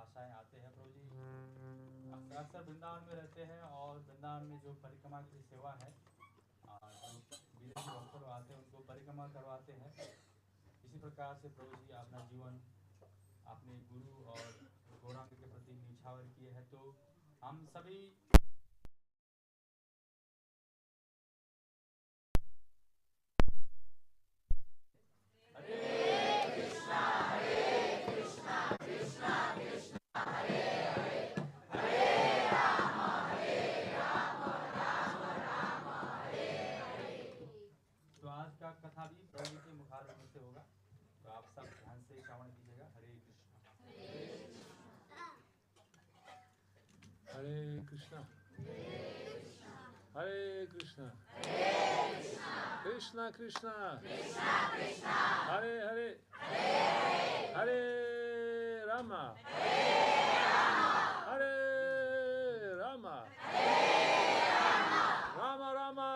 आशाएं आते हैं प्रभु जी। अक्सर वृंदावन में रहते हैं और वृंदावन में जो परिक्रमा की सेवा है, जो विदेशी भक्त लोग आते हैं उनको परिक्रमा करवाते हैं। इसी प्रकार से प्रभु जी अपना जीवन अपने गुरु और गौरांग के प्रति निछावर किए हैं। तो हम सभी कथा भी प्रभु जी के मुखारविंद से होगा। तो आप सब ध्यान से श्रवण कीजिएगा। हरे कृष्णा हरे कृष्णा कृष्णा कृष्णा हरे हरे हरे रामा हरे Rama Rama Rama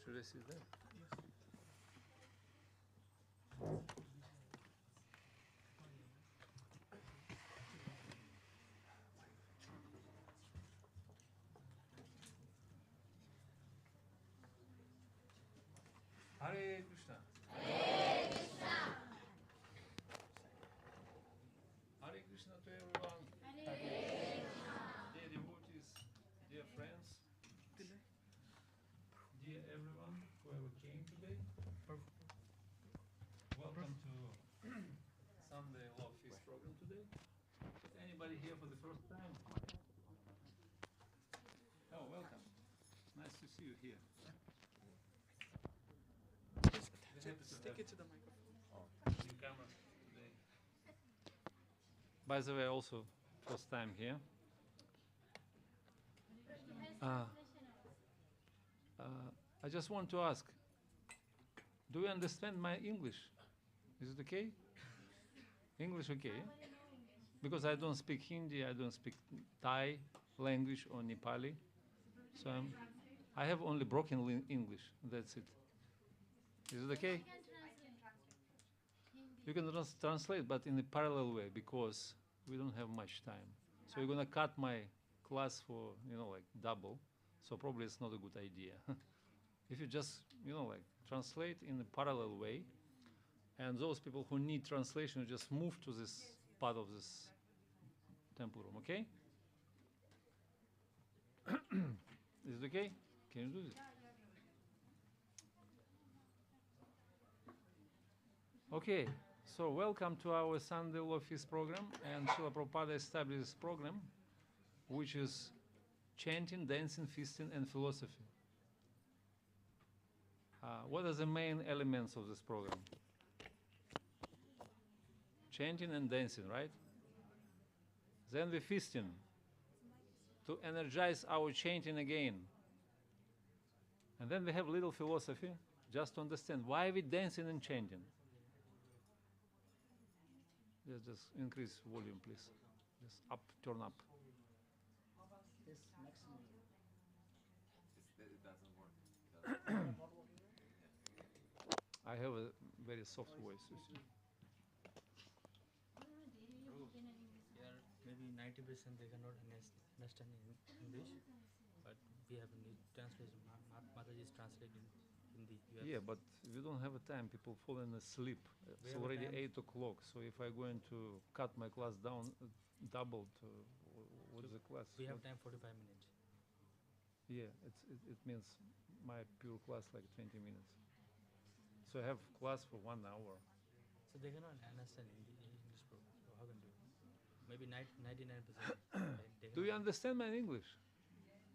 Should I sit there? Hare Krishna. Hare Krishna. Hare Krishna to everyone. Hare Krishna. Dear devotees, dear friends, dear everyone, whoever came today, welcome to Sunday Love Feast program today. Is anybody here for the first time? Oh, welcome. Nice to see you here. Stick it to the microphone. Newcomer today. By the way, also first time here. I just want to ask, do you understand my English? Is it okay? English okay? Because I don't speak Hindi, I don't speak Thai language or Nepali. So I have only broken English, that's it. Is it okay? You can translate, but in a parallel way, because we don't have much time. So we're gonna cut my class for, like double. So probably it's not a good idea. If you just, translate in a parallel way, and those people who need translation just move to this part of this temple room, okay? Is it okay? Can you do this? Okay, so welcome to our Sunday Love Feast program, and Srila Prabhupada established this program, which is chanting, dancing, feasting, and philosophy. What are the main elements of this program? Chanting and dancing, right? Then the feasting, to energize our chanting again. And then we have little philosophy, just to understand why we dancing and chanting. Just increase volume, please. Just up, turn up. This maximum. It doesn't work. I have a very soft voice, you see. Here, maybe 90% they cannot understand English, but we have need translation. Mataji is translating Hindi. Yeah, but we don't have a time. People falling asleep. It's already 8 o'clock. So if I'm going to cut my class down, double to what is the class? We have time 45 minutes. Yeah, it means my pure class like 20 minutes. So I have class for 1 hour. So they cannot understand English program. So how can do? Maybe 99%. Do you understand my English?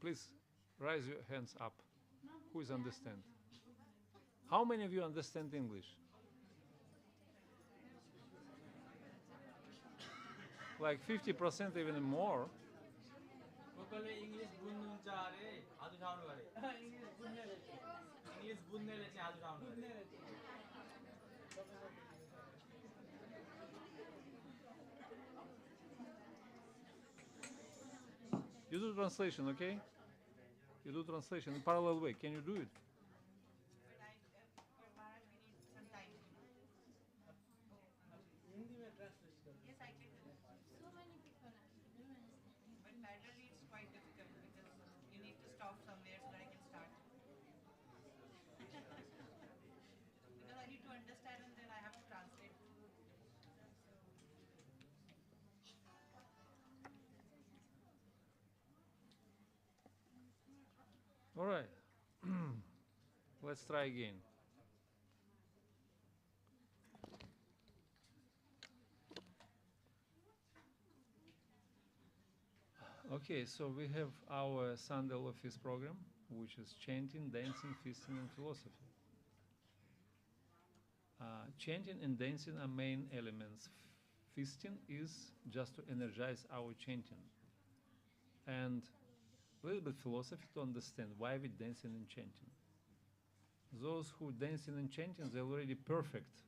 Please raise your hands up. Who is understand? How many of you understand English? Like 50%, even more. You do translation, okay? You do translation in parallel way. Can you do it? Yes, I can do it. So many people actually don't understand. But parallelly it's quite difficult because you need to stop somewhere so that I can start. Because I need to understand and then I have to translate. All right. Let's try again. Okay, so we have our Sunday Love Feast program, which is chanting, dancing, feasting, and philosophy. Chanting and dancing are main elements. Feasting is just to energize our chanting. And a little bit philosophy to understand why we dancing and chanting. Those who dancing and chanting, they're already perfect,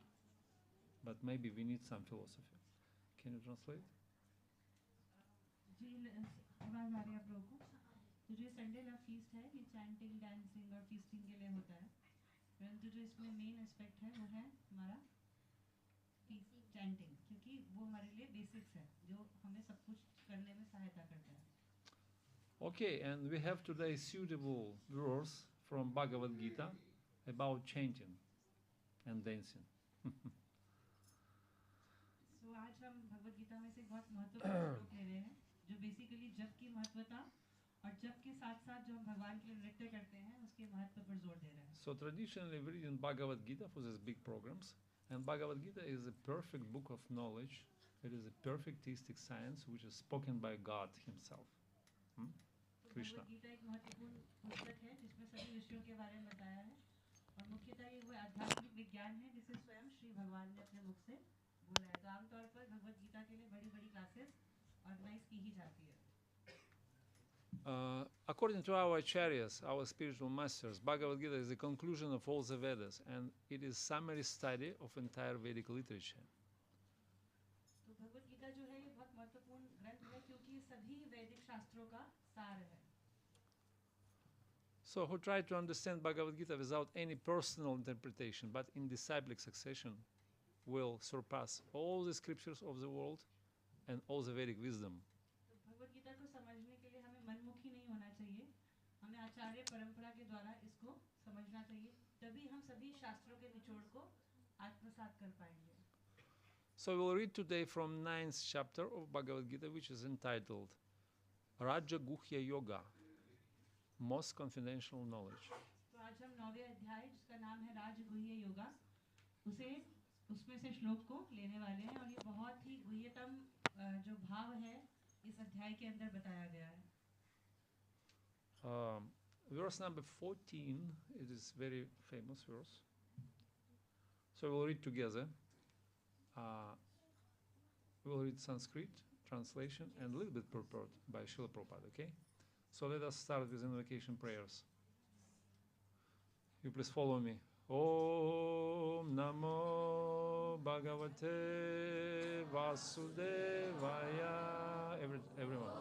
but maybe we need some philosophy. Can you translate? जी आवाज आ रही है आप लोगों को? तो जो Sunday ला feast है ये चैंटिंग, डांसिंग और फीस्टिंग के लिए होता है, परंतु जो इसमें मेन एस्पेक्ट है वो है हमारा चैंटिंग, क्योंकि वो हमारे लिए बेसिक्स है जो हमें सब कुछ करने में सहायता करता है. Okay, and we have today suitable verse from Bhagavad Gita about chanting and dancing. So आज हम भगवत गीता में से एक बहुत महत्वपूर्ण श्लोक ले रहे हैं जो बेसिकली जप की महत्वता और जप के साथ साथ जो हम भगवान के लिए नृत्य करते हैं उसके महत्व पर जोर दे रहे हैं. So traditionally we read in Bhagavad Gita for these big programs, and Bhagavad Gita is a perfect book of knowledge. It is a perfect theistic science which is spoken by God Himself. Krishna. Bhagavad Gita एक महत्वपूर्ण पुस्तक है जिसमें सभी विषयों के बारे में बताया है और मुख्यतः ये वो आध्यात्मिक विज्ञान है जिसे स्वयं श्री भगवान ने अपने मुख से बोला है. तो आमतौर पर भगवत गीता के लिए बड़ी बड़ी क्लासेस ऑर्गेनाइज की ही जाती है. According to our acharyas, our spiritual masters, Bhagavad Gita is the conclusion of all the Vedas, and it is summary study of entire Vedic literature. तो भगवत गीता जो है ये बहुत महत्वपूर्ण ग्रंथ है क्योंकि ये सभी वैदिक शास्त्रों का सार है. So who try to understand Bhagavad Gita without any personal interpretation, but in disciplic succession, will surpass all the scriptures of the world and all the Vedic wisdom. तो भगवत गीता को समझने के लिए हमें मनमुखी नहीं होना चाहिए, हमें आचार्य परंपरा के द्वारा इसको समझना चाहिए, तभी हम सभी शास्त्रों के निचोड़ को आत्मसात कर पाएंगे. So we'll read today from 9th chapter of Bhagavad Gita, which is entitled Raja Guhya Yoga, Most Confidential Knowledge. तो आज हम 9वें अध्याय जिसका नाम है राजगुह्य योगा उसमें से श्लोक को लेने वाले हैं और ये बहुत ही गुह्यतम जो भाव है इस अध्याय के अंदर बताया गया है. Verse number 14, it is very famous verse. So we'll read together. We'll read Sanskrit translation and a little bit purport by Srila Prabhupada, okay? So let us start with invocation prayers. You please follow me. Om Namo Bhagavate Vasudevaya. Everyone.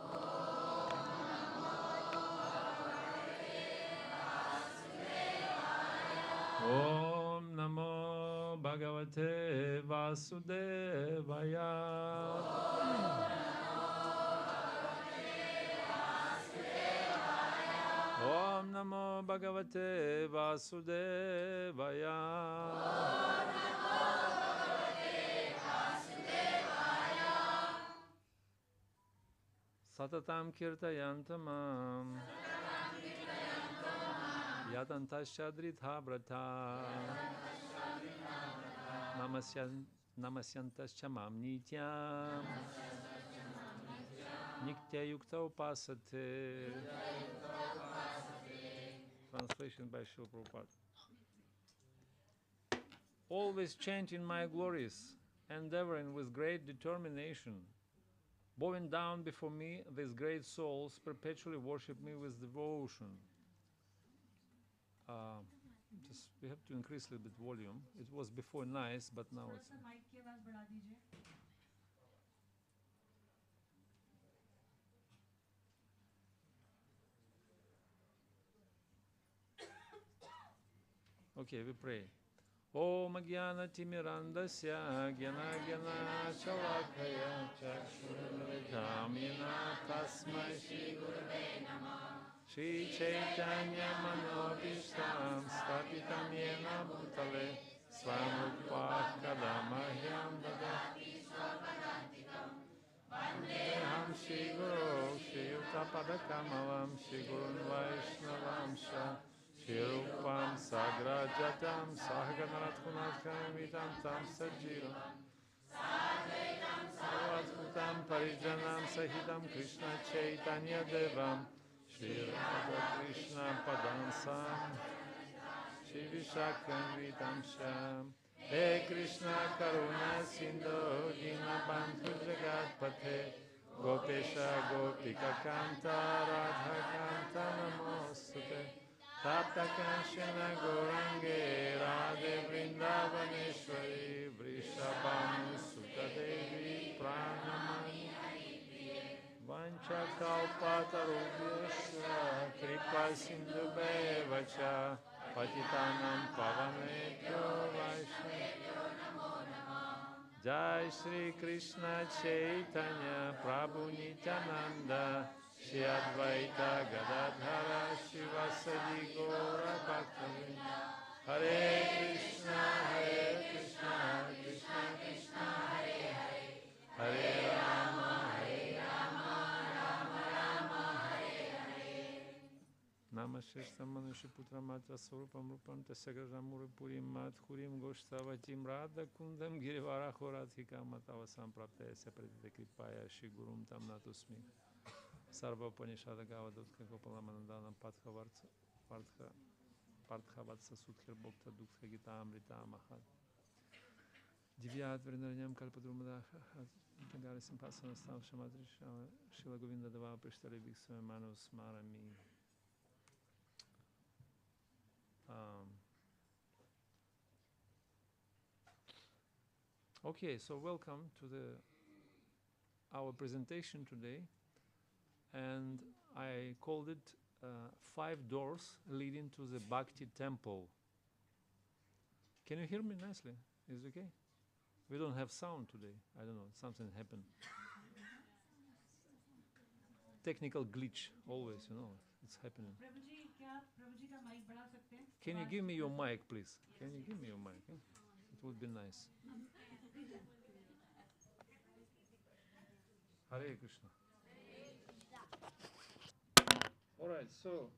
Om Namo Bhagavate Vasudevaya. Om Namo Bhagavate Vasudevaya. Satatam Kirtayantamam Yatantascha Brata Namasyantascha Mam Nityam Niktya Yukta Upasate. Translation by Srila Prabhupada. Always chanting my glories, endeavoring with great determination, bowing down before me, these great souls perpetually worship me with devotion. Just we have to increase a little bit volume. It was before nice, but now it's. Mic की आवाज बढ़ा दीजिए. Okay, we pray. Om Jnana Timirandasya Jnana Jnana Chalakaya Chakshurmilitamina Tasmai Shri Gurave Namah Shri Chaitanya Manobishtam Stapitam Yena Bhutale Swamrupa Kadamahyam Dadati Swapadantikam Vandeham Shri Guru Shri Utapadakamalam Shri Gurun Vaishnavam Shah Shirupam Sagrajatam Sahaganaratkunatkamvitam Tam Sajiram Sarvadhutam Parijanam Sahitam Krishna Chaitanya Devam Shri Radha Krishna Padansam Shri Vishakam Sham He Krishna Karuna Sindhu Dinabandhu Jagatpate Gopesha Gopika Kanta Radha Kanta Namostute Tapta Kanshana Gorange Radhe Vrindavaneshwari Vrishabhanu Sutta Devi Prana sindubheva cha patitanam pavanebhyo vaishnavebhyo. Jai Shri Krishna Chaitanya Prabhu Nityananda Shri Advaita Gadadhara Shivasadi Gaura Bhaktivinoda Hare Krishna Krishna Krishna Hare Hare Hare Rama Rama Rama Hare Hare. Namashishtam Manushiputra Matra Surupam Rupam Tasagrajamuri Purim Madhurim Goshtavatim Radha Kundam Girivarahoradhika Matavasam Praptaya Pratita Kripaya Shri Gurum Tam Natusmi Sarva Upanishada Gavadutka Gopalamanandana Parthavatsa Sudhir Bhokta Dukha Gita Amrita Mahat Divyat Vrindaranyam Kalpadrumadaha Gari Simpasana Stav Shamadri Shila Govinda Dava Prishtali Viksame Manus Marami. Okay, so welcome to our presentation today, and I called it 5 Doors Leading to the Bhakti Temple. Can you hear me nicely? Is it okay? We don't have sound today. I don't know, something happened. Technical glitch, always, it's happening. Can you give me your mic, please? Can you give me your mic? It would be nice. Hare Krishna. All right, so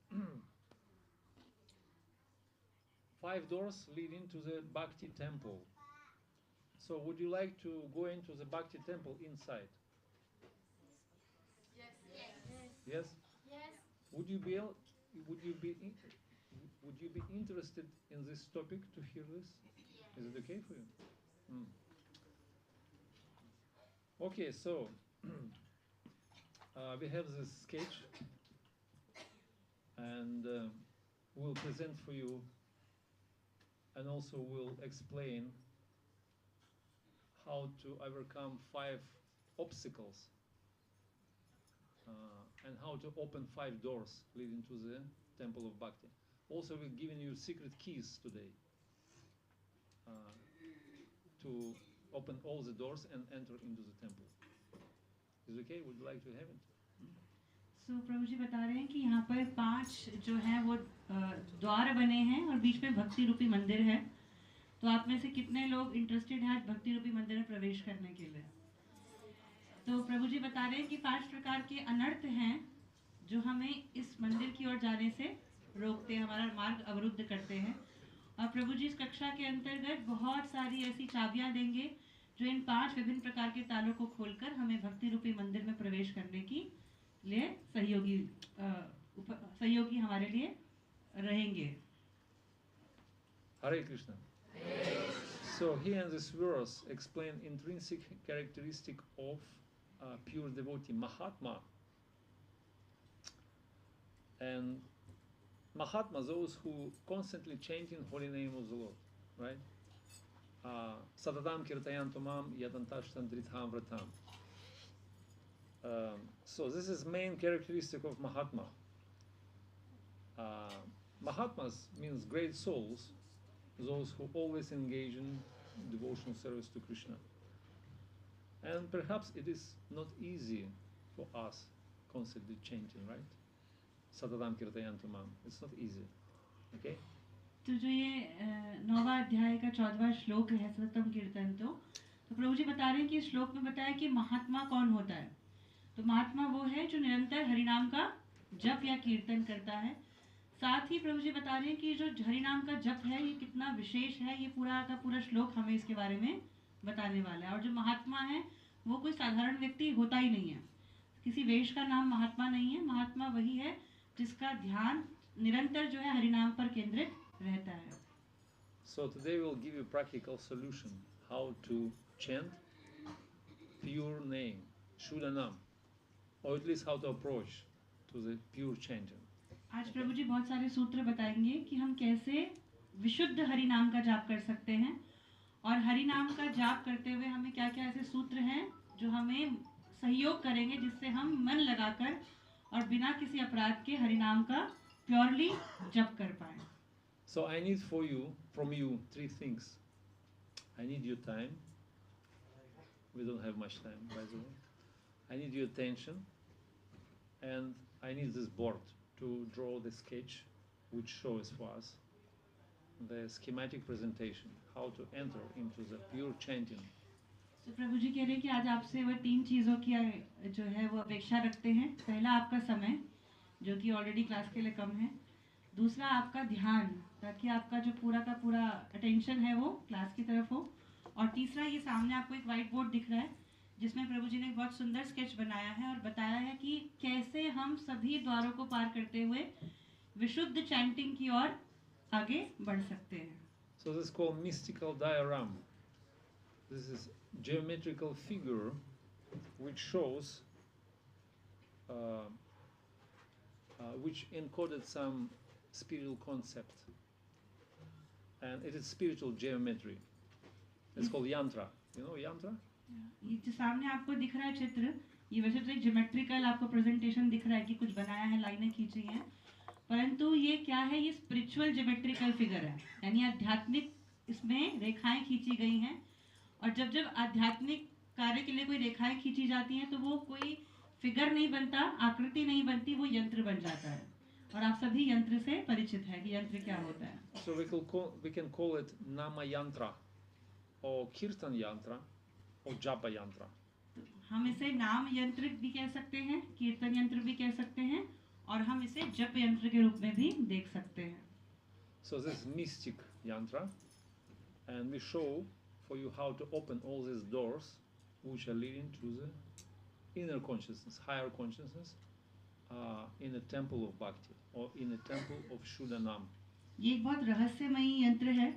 5 doors leading to the Bhakti temple. So would you like to go into the Bhakti temple inside? Yes. Yes? Yes. Would you be interested in this topic to hear this? Yes. Is it okay for you? Okay, so we have this sketch, and we'll present for you, and also we'll explain how to overcome 5 obstacles and how to open 5 doors leading to the Temple of Bhakti. Also, we're giving you secret keys today to open all the doors and enter into the temple. Is it okay? Would you like to have it? So, प्रभु जी बता रहे हैं कि यहाँ पर 5 जो हैं वो द्वार बने हैं और बीच में भक्ति रूपी मंदिर है. तो आप में से कितने लोग इंटरेस्टेड हैं भक्ति रूपी मंदिर में प्रवेश करने के लिए? तो प्रभु जी बता रहे हैं कि 5 प्रकार के अनर्थ हैं जो हमें इस मंदिर की ओर जाने से रोकते हैं, हमारा मार्ग अवरुद्ध करते हैं. और प्रभु जी इस कक्षा के अंतर्गत बहुत सारी ऐसी चाबियां देंगे जो इन 5 विभिन्न प्रकार के तालों को खोलकर हमें भक्ति रूपी मंदिर में प्रवेश करने की लिए सहयोगी हमारे लिए रहेंगे. Hare Krishna. So here in this verse explain intrinsic characteristic of pure devotee, Mahatma. And Mahatma, those who constantly chanting holy name of the Lord, right? Satadam kirtayantu mam yadantashtam dritham vratam. So this is main characteristic of Mahatma. Mahatmas means great souls, those who always engage in devotional service to Krishna. And perhaps it is not easy for us constantly chanting, right? Satadam kirtayantu mam. It's not easy. Okay? तो जो ये 9वां अध्याय का 14वां श्लोक है सततम कीर्तन तो प्रभु जी बता रहे हैं कि श्लोक में बताया कि महात्मा कौन होता है. तो महात्मा वो है जो निरंतर हरिनाम का जप या कीर्तन करता है. साथ ही प्रभु जी बता रहे हैं कि जो हरिनाम का जप है ये कितना विशेष है. ये पूरा का पूरा श्लोक हमें इसके बारे में बताने वाला है. और जो महात्मा है वो कोई साधारण व्यक्ति होता ही नहीं है. किसी वेश का नाम महात्मा नहीं है. महात्मा वही है जिसका ध्यान निरंतर जो है हरिनाम पर केंद्रित रहता है. So today we'll give you practical solution how to chant pure name, Shuddhanam, or at least how to approach to the pure chanting. आज प्रभु जी बहुत सारे सूत्र बताएंगे कि हम कैसे विशुद्ध हरिनाम का जाप कर सकते हैं और हरिनाम का जाप करते हुए हमें क्या-क्या ऐसे सूत्र हैं जो हमें सहयोग करेंगे जिससे हम मन लगाकर और बिना किसी अपराध के हरिनाम का प्योरली जप कर पाए. So I need from you, three things. I need your time. We don't have much time, by the way. I need your attention, and I need this board to draw the sketch, which shows for us the schematic presentation, how to enter into the pure chanting. तो प्रभु जी कह रहे हैं कि आज आपसे वह 3 चीज़ों की जो है वो अपेक्षा रखते हैं. पहला आपका समय, जो कि ऑलरेडी क्लास के लिए कम है. दूसरा आपका ध्यान, ताकि आपका जो पूरा का पूरा अटेंशन है वो क्लास की तरफ हो. और तीसरा, ये सामने आपको एक वाइट बोर्ड दिख रहा है जिसमें प्रभु जी ने एक बहुत सुंदर स्केच बनाया है और बताया है कि कैसे हम सभी द्वारों को पार करते हुए विशुद्ध चैंटिंग की ओर आगे बढ़ सकते हैं. So this is called mystical diagram. This is geometrical figure which shows which encoded some spiritual concept, and it is spiritual geometry. It's called yantra. You know yantra? ये जो सामने आपको दिख रहा है चित्र, ये वैसे तो एक ज्योमेट्रिकल आपको प्रेजेंटेशन दिख रहा है कि कुछ बनाया है, लाइनें खींची हैं, परंतु ये क्या है? ये स्पिरिचुअल ज्योमेट्रिकल फिगर है, यानी आध्यात्मिक इसमें रेखाएं खींची गई हैं. और जब जब आध्यात्मिक कार्य के लिए कोई रेखाएं खींची जाती हैं तो वो कोई फिगर नहीं बनता, आकृति नहीं बनती, वो यंत्र बन जाता है. और आप सभी यंत्र से परिचित हैं कि यंत्र क्या होता है. So we can call it nama yantra, or kirtan yantra, or japa yantra. हम इसे नाम यंत्र भी कह सकते हैं, कीर्तन यंत्र भी कह सकते हैं, और हम इसे जप यंत्र के रूप में भी देख सकते हैं. So this is mystic yantra, and we show for you how to open all these doors which are leading to the inner consciousness, higher consciousness, in a temple of bhakti or in a temple of Shuddhanam. ये एक बहुत रहस्यमयी यंत्र है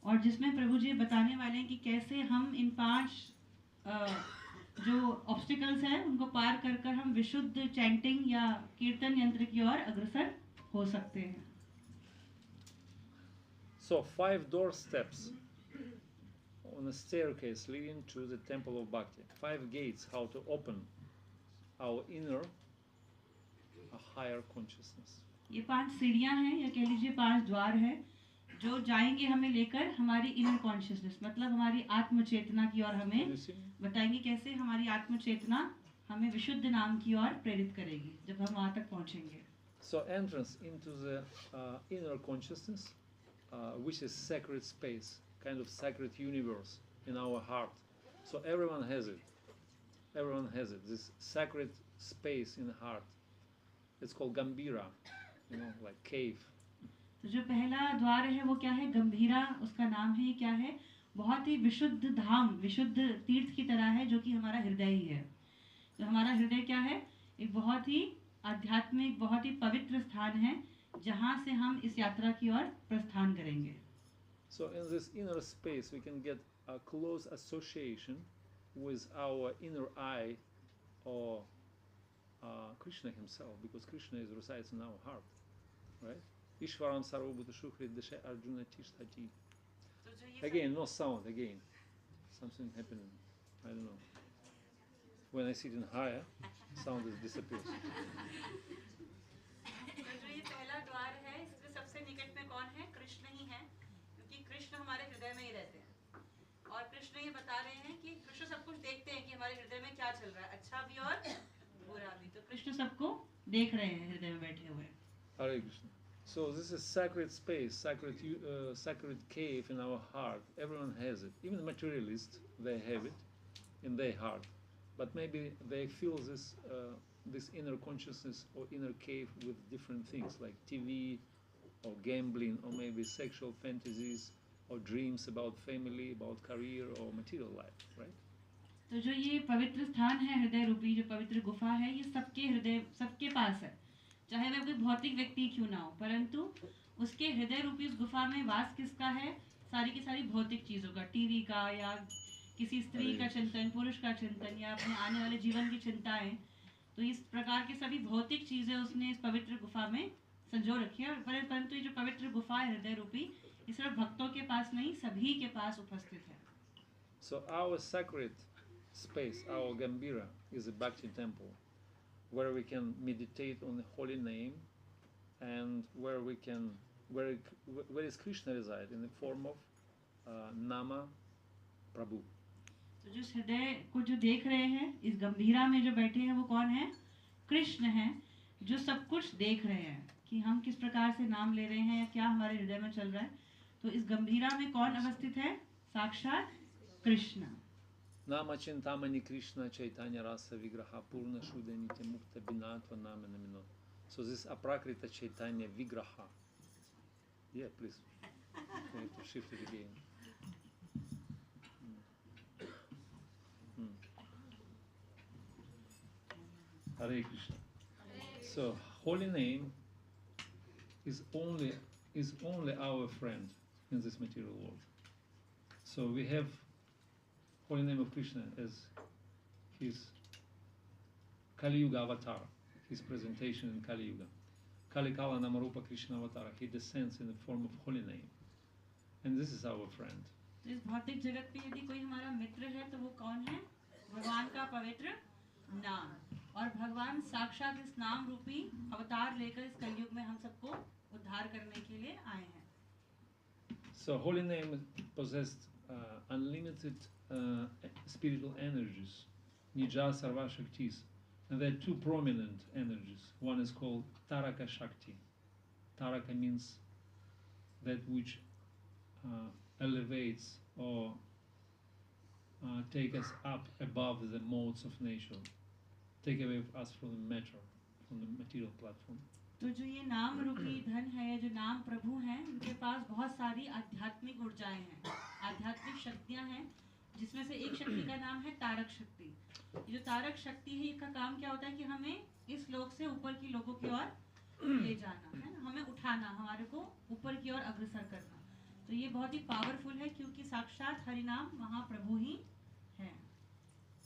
और जिसमें प्रभु जी बताने वाले हैं कि कैसे हम इन 5 जो ऑब्स्टिकल्स हैं उनको पार कर कर हम विशुद्ध चैंटिंग या कीर्तन यंत्र की ओर अग्रसर हो सकते हैं. So 5 door steps on a staircase leading to the temple of bhakti. 5 gates how to open our inner, a higher consciousness. ये 5 सीढ़ियां हैं या कह लीजिए 5 द्वार हैं जो जाएंगे हमें लेकर हमारी इनर कॉन्शियसनेस, मतलब हमारी आत्म चेतना की ओर हमें बताएंगे कैसे हमारी आत्म चेतना हमें विशुद्ध नाम की ओर प्रेरित करेगी जब हम वहां तक पहुंचेंगे. So entrance into the inner consciousness, which is sacred space, kind of sacred universe in our heart. So everyone has it. Everyone has it. This sacred space in the heart. It's called Gambira, you know, like cave. तो जो पहला द्वार है वो क्या है? गंभीरा उसका नाम है. ये क्या है? बहुत ही विशुद्ध धाम, विशुद्ध तीर्थ की तरह है जो कि हमारा हृदय ही है. तो हमारा हृदय क्या है? एक बहुत ही आध्यात्मिक, बहुत ही पवित्र स्थान है जहाँ से हम इस यात्रा की ओर प्रस्थान करेंगे. So in this inner space we can get a close association with our inner eye or Krishna himself, because Krishna resides in our heart, right? Ishvaram sarvabhutashu hridashe Arjuna tishtati. Again, no sound, again. Something happening. I don't know. When I sit in higher, sound is disappears. तो जो ये पहला द्वार है इसके सबसे निकट में कौन है? कृष्ण ही है, क्योंकि कृष्ण हमारे हृदय में ही रहते हैं. और कृष्ण ये बता रहे हैं कि कृष्ण सब कुछ देखते हैं कि हमारे हृदय में क्या चल रहा है, अच्छा भी और बुरा भी. तो कृष्ण सबको देख रहे हैं हृदय में बैठे हुए. Hare Krishna. So this is sacred space, sacred cave in our heart. Everyone has it. Even the materialists, they have it in their heart. But maybe they feel this inner consciousness or inner cave with different things like TV or gambling or maybe sexual fantasies or dreams about family, about career or material life, right? तो जो ये पवित्र स्थान है हृदय रूपी, जो पवित्र गुफा है, ये सबके हृदय, सबके पास है, चाहे वह कोई भौतिक व्यक्ति क्यों ना हो, परंतु उसके हृदय रूपी उस गुफा में वास किसका है? सारी की सारी भौतिक चीज़ों का, टीवी का या किसी स्त्री का चिंतन, पुरुष का चिंतन या अपने आने वाले जीवन की चिंताएं. तो इस प्रकार के सभी भौतिक चीज़ें उसने इस पवित्र गुफा में संजो रखी है. परंतु ये जो पवित्र गुफा है हृदय रूपी, ये सिर्फ भक्तों के पास नहीं, सभी के पास उपस्थित है. So our sacred space, our Gambira, is a Bhakti temple where we can meditate on the holy name and where is Krishna reside in the form of Nama Prabhu. तो जिस हृदय को जो देख रहे हैं, इस गंभीरा में जो बैठे हैं वो कौन है? कृष्ण है, जो सब कुछ देख रहे हैं कि हम किस प्रकार से नाम ले रहे हैं, क्या हमारे हृदय में चल रहा है. तो इस गंभीरा में कौन अवस्थित है? साक्षात Krishna. Nama Chintamani Krishna Chaitanya Rasa Vigraha Purna Shuddha Nitya Mukta Binatva Nama Namino. So this Aprakrita Chaitanya Vigraha. Yeah, please. We need to shift it again. Hare Krishna. So holy name is only our friend in this material world. So we have holy name of Krishna as his Kali Yuga avatar, his presentation in Kali Yuga. Kali Kala Namarupa Krishna avatar, he descends in the form of holy name. And this is our friend. तो इस भौतिक जगत में यदि कोई हमारा मित्र है तो वो कौन है? भगवान का पवित्र नाम. और भगवान साक्षात इस नाम रूपी अवतार लेकर इस कलयुग में हम सबको उद्धार करने के लिए आए हैं. So holy name possessed unlimited spiritual energies, Nija Sarva Shaktis. And there are two prominent energies. One is called Taraka Shakti. Taraka means that which elevates or take us up above the modes of nature, take away us from the matter, from the material platform. तो जो ये नाम रूपी धन है, जो नाम प्रभु हैं, इनके पास बहुत सारी आध्यात्मिक ऊर्जाएं हैं, आध्यात्मिक शक्तियां हैं, जिसमें से एक शक्ति का नाम है तारक शक्ति. ये जो तारक शक्ति है, इसका काम क्या होता है कि हमें इस लोक से ऊपर की लोगों की ओर ले जाना है, हमें उठाना, हमारे को ऊपर की ओर अग्रसर करना. तो ये बहुत ही पावरफुल है क्योंकि साक्षात हरिनाम महाप्रभु ही है.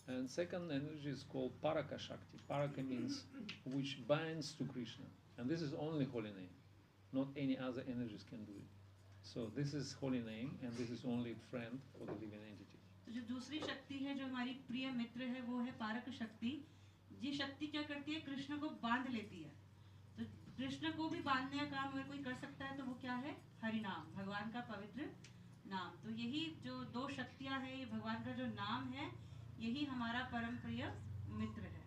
And second energy is called Paraka Shakti. Paraka means which binds to Krishna. And this is only holy name. Not any other energies can do it. So this is holy name and this is only friend for the living entity. तो जो दूसरी शक्ति है, जो हमारी प्रिय मित्र है, वो है पारक शक्ति. ये शक्ति क्या करती है? कृष्ण को बांध लेती है. तो कृष्ण को भी बांधने का काम अगर कोई कर सकता है तो वो क्या है? हरिनाम, भगवान का पवित्र नाम. तो यही जो दो शक्तियां हैं, ये भगवान का जो नाम है, यही हमारा परम प्रिय मित्र है.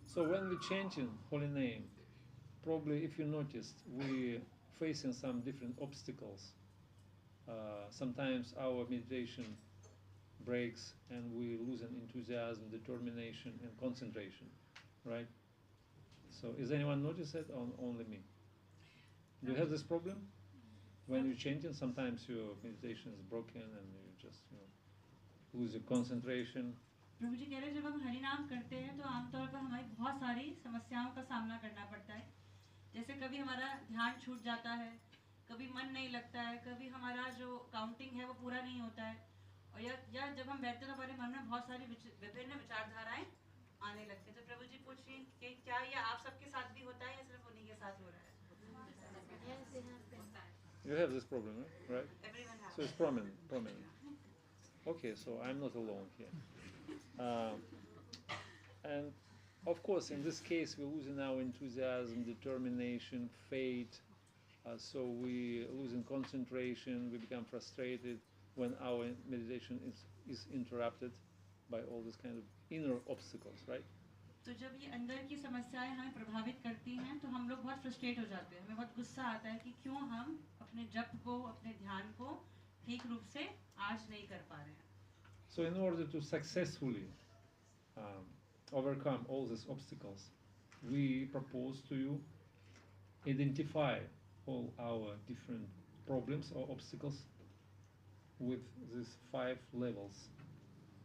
So when we chanting holy name, probably if you noticed, we facing some different obstacles. Sometimes our meditation breaks and we lose an enthusiasm, determination, and concentration, right? So is anyone notice that or only me? Do you have this problem? When you're chanting, sometimes your meditation is broken and you just lose your concentration. प्रभु जी कह रहे हैं, जब हम हरि नाम करते हैं तो आमतौर पर हमारी बहुत सारी समस्याओं का सामना करना पड़ता है. जैसे कभी हमारा ध्यान छूट जाता है, कभी मन नहीं लगता है, कभी हमारा जो काउंटिंग है वो पूरा नहीं होता है, और या जब हम बैठते हैं तो हमारे मन में बहुत सारी विभिन्न विचारधाराएं आने लगती हैं. तो प्रभु जी पूछ रही हैं कि क्या ये आप सबके साथ भी होता है या सिर्फ उन्हीं के साथ हो रहा है? You have this problem, right? Everyone has. So it's prominent. Okay, so I'm not alone here. And of course, in this case, we're losing our enthusiasm, determination, faith. So we losing concentration. We become frustrated when our meditation is interrupted by all this kind of inner obstacles, right? तो जब ये अंदर की समस्याएं हमें प्रभावित करती हैं तो हम लोग बहुत फ्रस्ट्रेट हो जाते हैं. हमें बहुत गुस्सा आता है कि क्यों हम अपने जप को, अपने ध्यान को ठीक रूप से आज नहीं कर पा रहे हैं. So in order to successfully overcome all these obstacles, we propose to you identify all our different problems or obstacles with these 5 levels.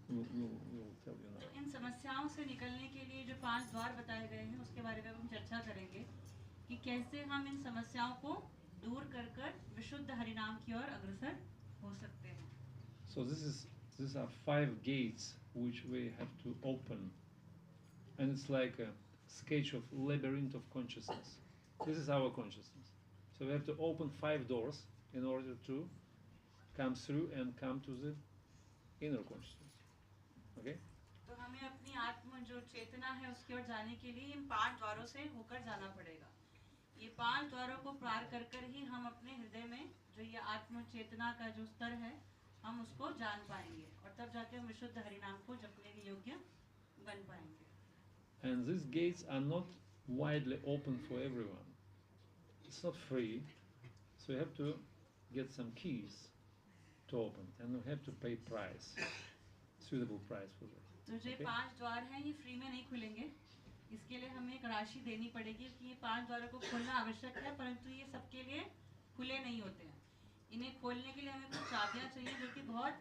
We'll tell you now. तो इन समस्याओं से निकलने के लिए जो 5 द्वार बताए गए हैं उसके बारे में हम चर्चा करेंगे कि कैसे हम इन समस्याओं को दूर कर विशुद्ध हरिनाम की ओर अग्रसर हो सकते हैं. So these are 5 gates which we have to open, and it's like a sketch of labyrinth of consciousness. This is our consciousness. So we have to open 5 doors in order to come through and come to the inner consciousness. Okay? तो हमें अपनी आत्म जो चेतना है उसकी ओर जाने के लिए इन 5 द्वारों से होकर जाना पड़ेगा. ये 5 द्वारों को पार कर कर ही हम अपने हृदय में जो ये आत्म चेतना का जो स्तर है हम उसको जान पाएंगे और तब जाके हम विशुद्ध हरिनाम को जपने के योग्य बन पाएंगे. And these gates are not widely open for everyone. It's not free, so you have to get some keys to open, and you have to pay price, suitable price for that. तो जो 5 द्वार हैं ये free में नहीं खुलेंगे. इसके लिए हमें एक राशि देनी पड़ेगी कि ये 5 द्वारों को खोलना आवश्यक है, परंतु ये सबके लिए खुले नहीं होते हैं. इन्हें खोलने के लिए हमें कुछ चाबियां चाहिए जो कि बहुत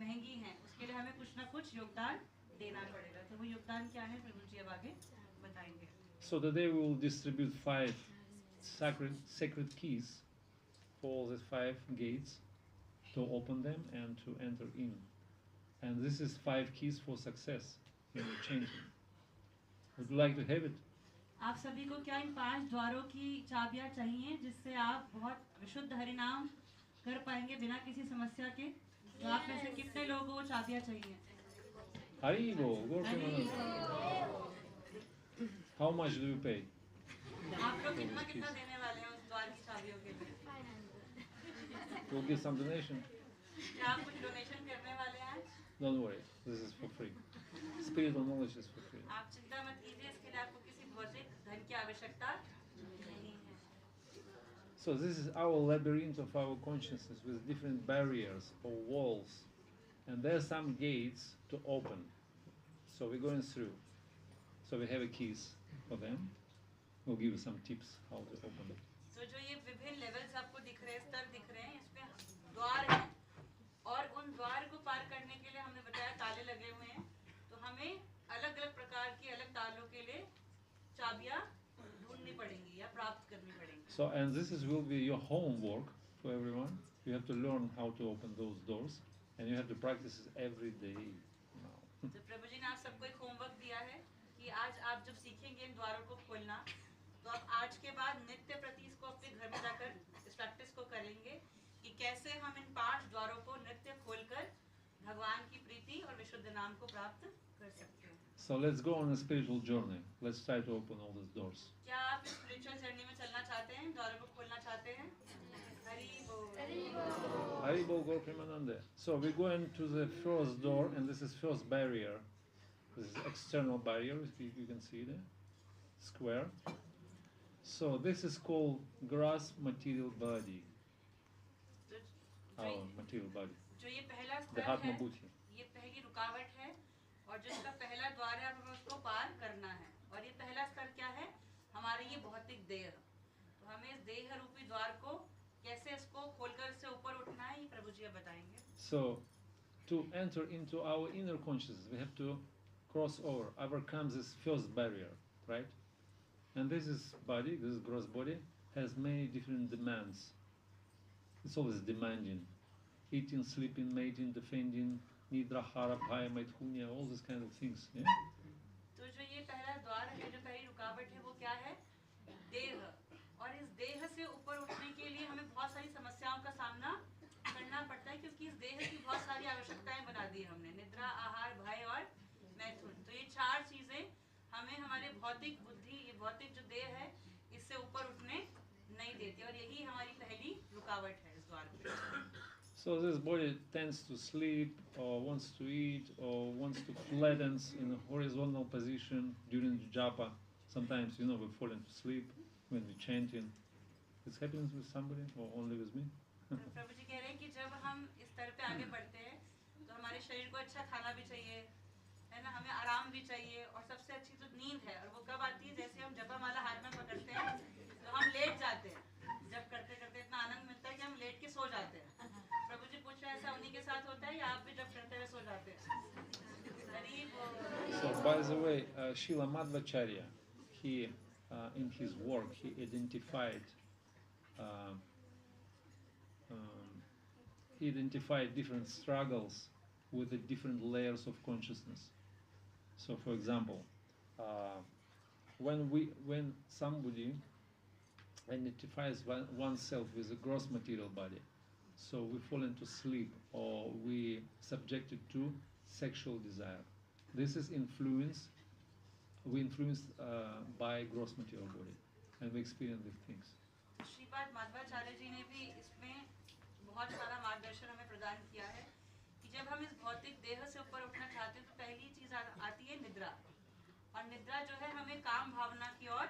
महंगी हैं. उसके लिए हमें कुछ ना कुछ योगदान देना पड़ेगा. तो वो योगदान क्या है प्रभु जी अब आगे बताएंगे. So today we will distribute 5 sacred keys for all the 5 gates to open them and to enter in. And this is 5 keys for success in the chanting. Would you like to have it? आप सभी को क्या इन 5 द्वारों की चाबियां चाहिए जिससे आप बहुत विशुद्ध हरिनाम कर पाएंगे बिना किसी समस्या के? तो आप में से कितने लोगों को वो चाबियां चाहिए? Haribo, go to How much do you pay? आप लोग कितना देने वाले हैं उस द्वार की चाबियों के लिए? We'll give some donation. क्या आप कुछ डोनेशन करने वाले हैं? Don't worry, this is for free. Spiritual knowledge is for free. आप चिंता मत कीजिए, इसके लिए आपको किसी भौतिक धन की आवश्यकता नहीं है. So this is our labyrinth of our consciousness with different barriers or walls. And there are some gates to open. So we're going through. So we have a keys for them. We'll give you some tips how to open them. तो जो ये विभिन्न levels आपको दिख रहे हैं, स्तर दिख रहे हैं, इसमें द्वार हैं और उन द्वार को पार करने के लिए हमने बताया ताले लगे हुए हैं. तो हमें अलग-अलग प्रकार की अलग तालों के लिए चाबियां ढूंढनी पड़ेंगी या प्राप्त करनी पड़ेंगी. So and this is will be your homework for everyone. You have to learn how to open those doors, and you have to practice it every day now. तो प्रभु जी ने आप सबको एक होमवर्क दिया है कि आज आप जब सीखेंगे इन द्वारों को खोलना, तो आप आज के बाद नित्य प्रति इसको अपने घर में जाकर इस प्रैक्टिस को करेंगे कि कैसे हम इन 5 द्वारों को नित्य खोलकर भगवान की प्रीति और विशुद्ध नाम को प्राप्त कर सकते हैं. So let's go on a spiritual journey. Let's try to open all these doors. क्या आप इस स्पिरिचुअल जर्नी में चलना चाहते हैं, द्वारों को खोलना चाहते हैं? हरि बोल. Haribo Gaur Premanande. So we go into the first door, and this is first barrier. This is external barrier, if you can see there, square. So this is called gross material body, our material body, जो ये पहला the स्तर है, Atma-buddhi. ये पहली रुकावट है और जिसका पहला द्वार है हमें उसको पार करना है. और ये पहला स्तर क्या है? हमारे ये भौतिक देह. तो हमें इस देह रूपी द्वार को कैसे इसको खोलकर इससे ऊपर उठना है, ये प्रभु जी अब बताएंगे. So to enter into our inner consciousness, we have to cross over, overcome this first barrier, right? And this is body, this is gross body, has many different demands. It's always demanding. Eating, sleeping, mating, defending, nidra, hara, bhaya, maithunya, all these kind of things. Yeah? तो जो ये पहला द्वार है, जो पहली रुकावट है, वो क्या है? देह. और इस देह से ऊपर उठने के लिए हमें बहुत सारी समस्याओं का सामना करना पड़ता है क्योंकि इस देह की बहुत सारी आवश्यकताएं बना दी हमने. निद्रा, आहार, भय और मैथुन. तो ये 4 चीजें हमें हमारे भौतिक बुद्धि, ये भौतिक जो देह है, इससे ऊपर उठने नहीं देती और यही हमारी पहली रुकावट है इस द्वार पे. So this body tends to sleep, or wants to eat, or wants to flatten in a horizontal position during japa. Sometimes, we fall into sleep when we're chanting. This happens with somebody, or only with me? प्रभु जी कह रहे हैं कि जब हम इस स्तर पे आगे बढ़ते हैं तो हमारे शरीर को अच्छा खाना भी चाहिए, है ना, हमें आराम भी चाहिए और सबसे अच्छी तो नींद है. और वो कब आती है? जैसे हम जपमाला हाथ में पकड़ते हैं तो हम लेट जाते हैं. जब करते करते इतना आनंद मिलता है कि हम लेट के सो जाते हैं. प्रभु जी पूछ रहे हैं ऐसा उन्हीं के साथ होता है या आप भी जब करते हुए सो जाते हैं? हरि बोल. So, by the way, Srila Madhvacharya, he, in his work, he identified different struggles with the different layers of consciousness. So, for example, when somebody identifies oneself with a gross material body, so we fall into sleep or we subjected to sexual desire. This is influenced by gross material body. and we experience these things. Shripad Madhavacharya जी ने भी इसमें बहुत सारा मार्गदर्शन हमें प्रदान किया है कि जब हम इस भौतिक देह से ऊपर उठना चाहते हैं तो पहली चीज आती है निद्रा, और निद्रा जो है हमें काम भावना की ओर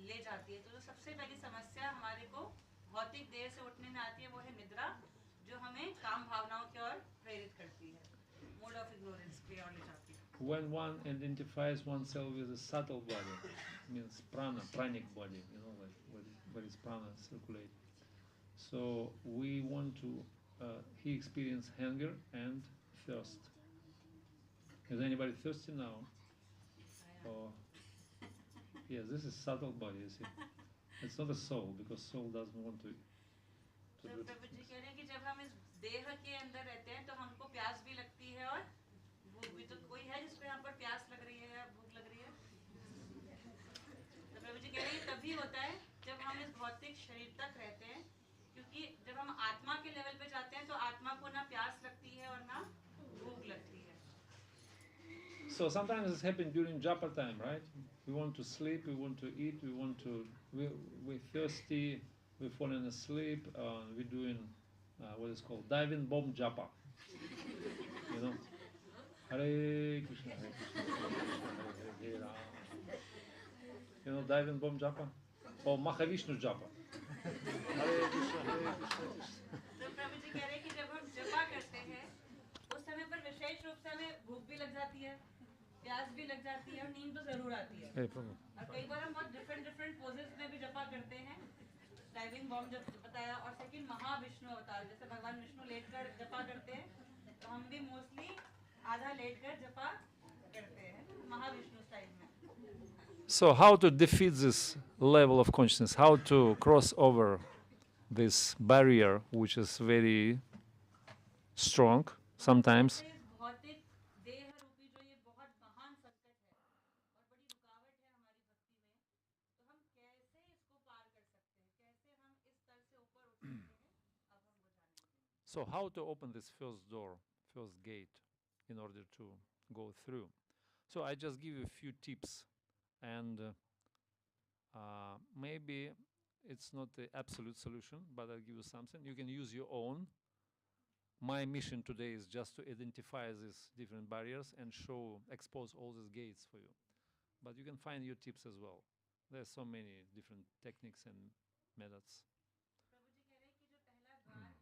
ले जाती है। तो जो सबसे पहली समस्या हमारे को भौतिक देह से उठने में आती है वो है निद्रा, जो हमें काम भावनाओं की ओर प्रेरित करती है, मोड ऑफ इग्नोरेंस की ओर ले जाती है। When one identifies oneself with a subtle body, means prana, pranic body, like where is prana circulate. So we want to, he experienced hunger and thirst. Is anybody thirsty now? Or, yes, this is subtle body, you see. It's not a soul, because soul doesn't want to तो प्रभु जी कह रहे हैं कि जब हम इस देह के अंदर रहते हैं तो हमको प्यास भी लगती है और भूख भी। तो कोई है जिसको यहाँ पर प्यास लग रही है या भूख लग रही है? तो प्रभु जी कह रहे हैं तभी होता है जब हम इस भौतिक शरीर तक रहते हैं, क्योंकि जब हम आत्मा के लेवल पे जाते हैं तो आत्मा को ना प्यास लगती है और ना भूख लगती है। So sometimes it's happened during japa time, right? We want to sleep, we want to eat, we're thirsty, we're falling asleep, we're doing what is called diving bomb japa. Hare Krishna, Hare Krishna, Krishna Krishna, Hare Hare Rama. Diving bomb japa? Or Mahavishnu japa. Hare Krishna, Hare Krishna, Krishna. तो प्रभु जी कह रहे हैं कि जब हम जपा करते हैं उस समय पर विशेष रूप से हमें भूख भी लग जाती है, प्यास भी लग जाती है और नींद तो जरूर आती है। और कई बार हम बहुत डिफरेंट पोजेस में भी जपा करते हैं, डाइविंग बॉम्ब जब बताया, और सेकंड महाविष्णु अवतार, जैसे भगवान विष्णु लेटकर जपा करते हैं तो हम भी मोस्टली आधा लेटकर जपा करते हैं महाविष्णु स्टाइल में। So how to defeat this level of consciousness? How to cross over this barrier, which is very strong sometimes? भौतिक देह रूपी जो ये बहुत महान संकट है और बड़ी रुकावट है हमारी भक्ति में, तो हम कैसे इसको पार कर सकते हैं, कैसे हम इस स्तर से ऊपर उठ सकते हैं, अब हम वो जानेंगे। So how to open this first door, first gate, in order to go through? So I just give you a few tips, and maybe it's not the absolute solution, but I'll give you something. You can use your own. My mission today is just to identify these different barriers and expose all these gates for you. But you can find your tips as well. There's so many different techniques and methods. प्रभु जी कह रहे हैं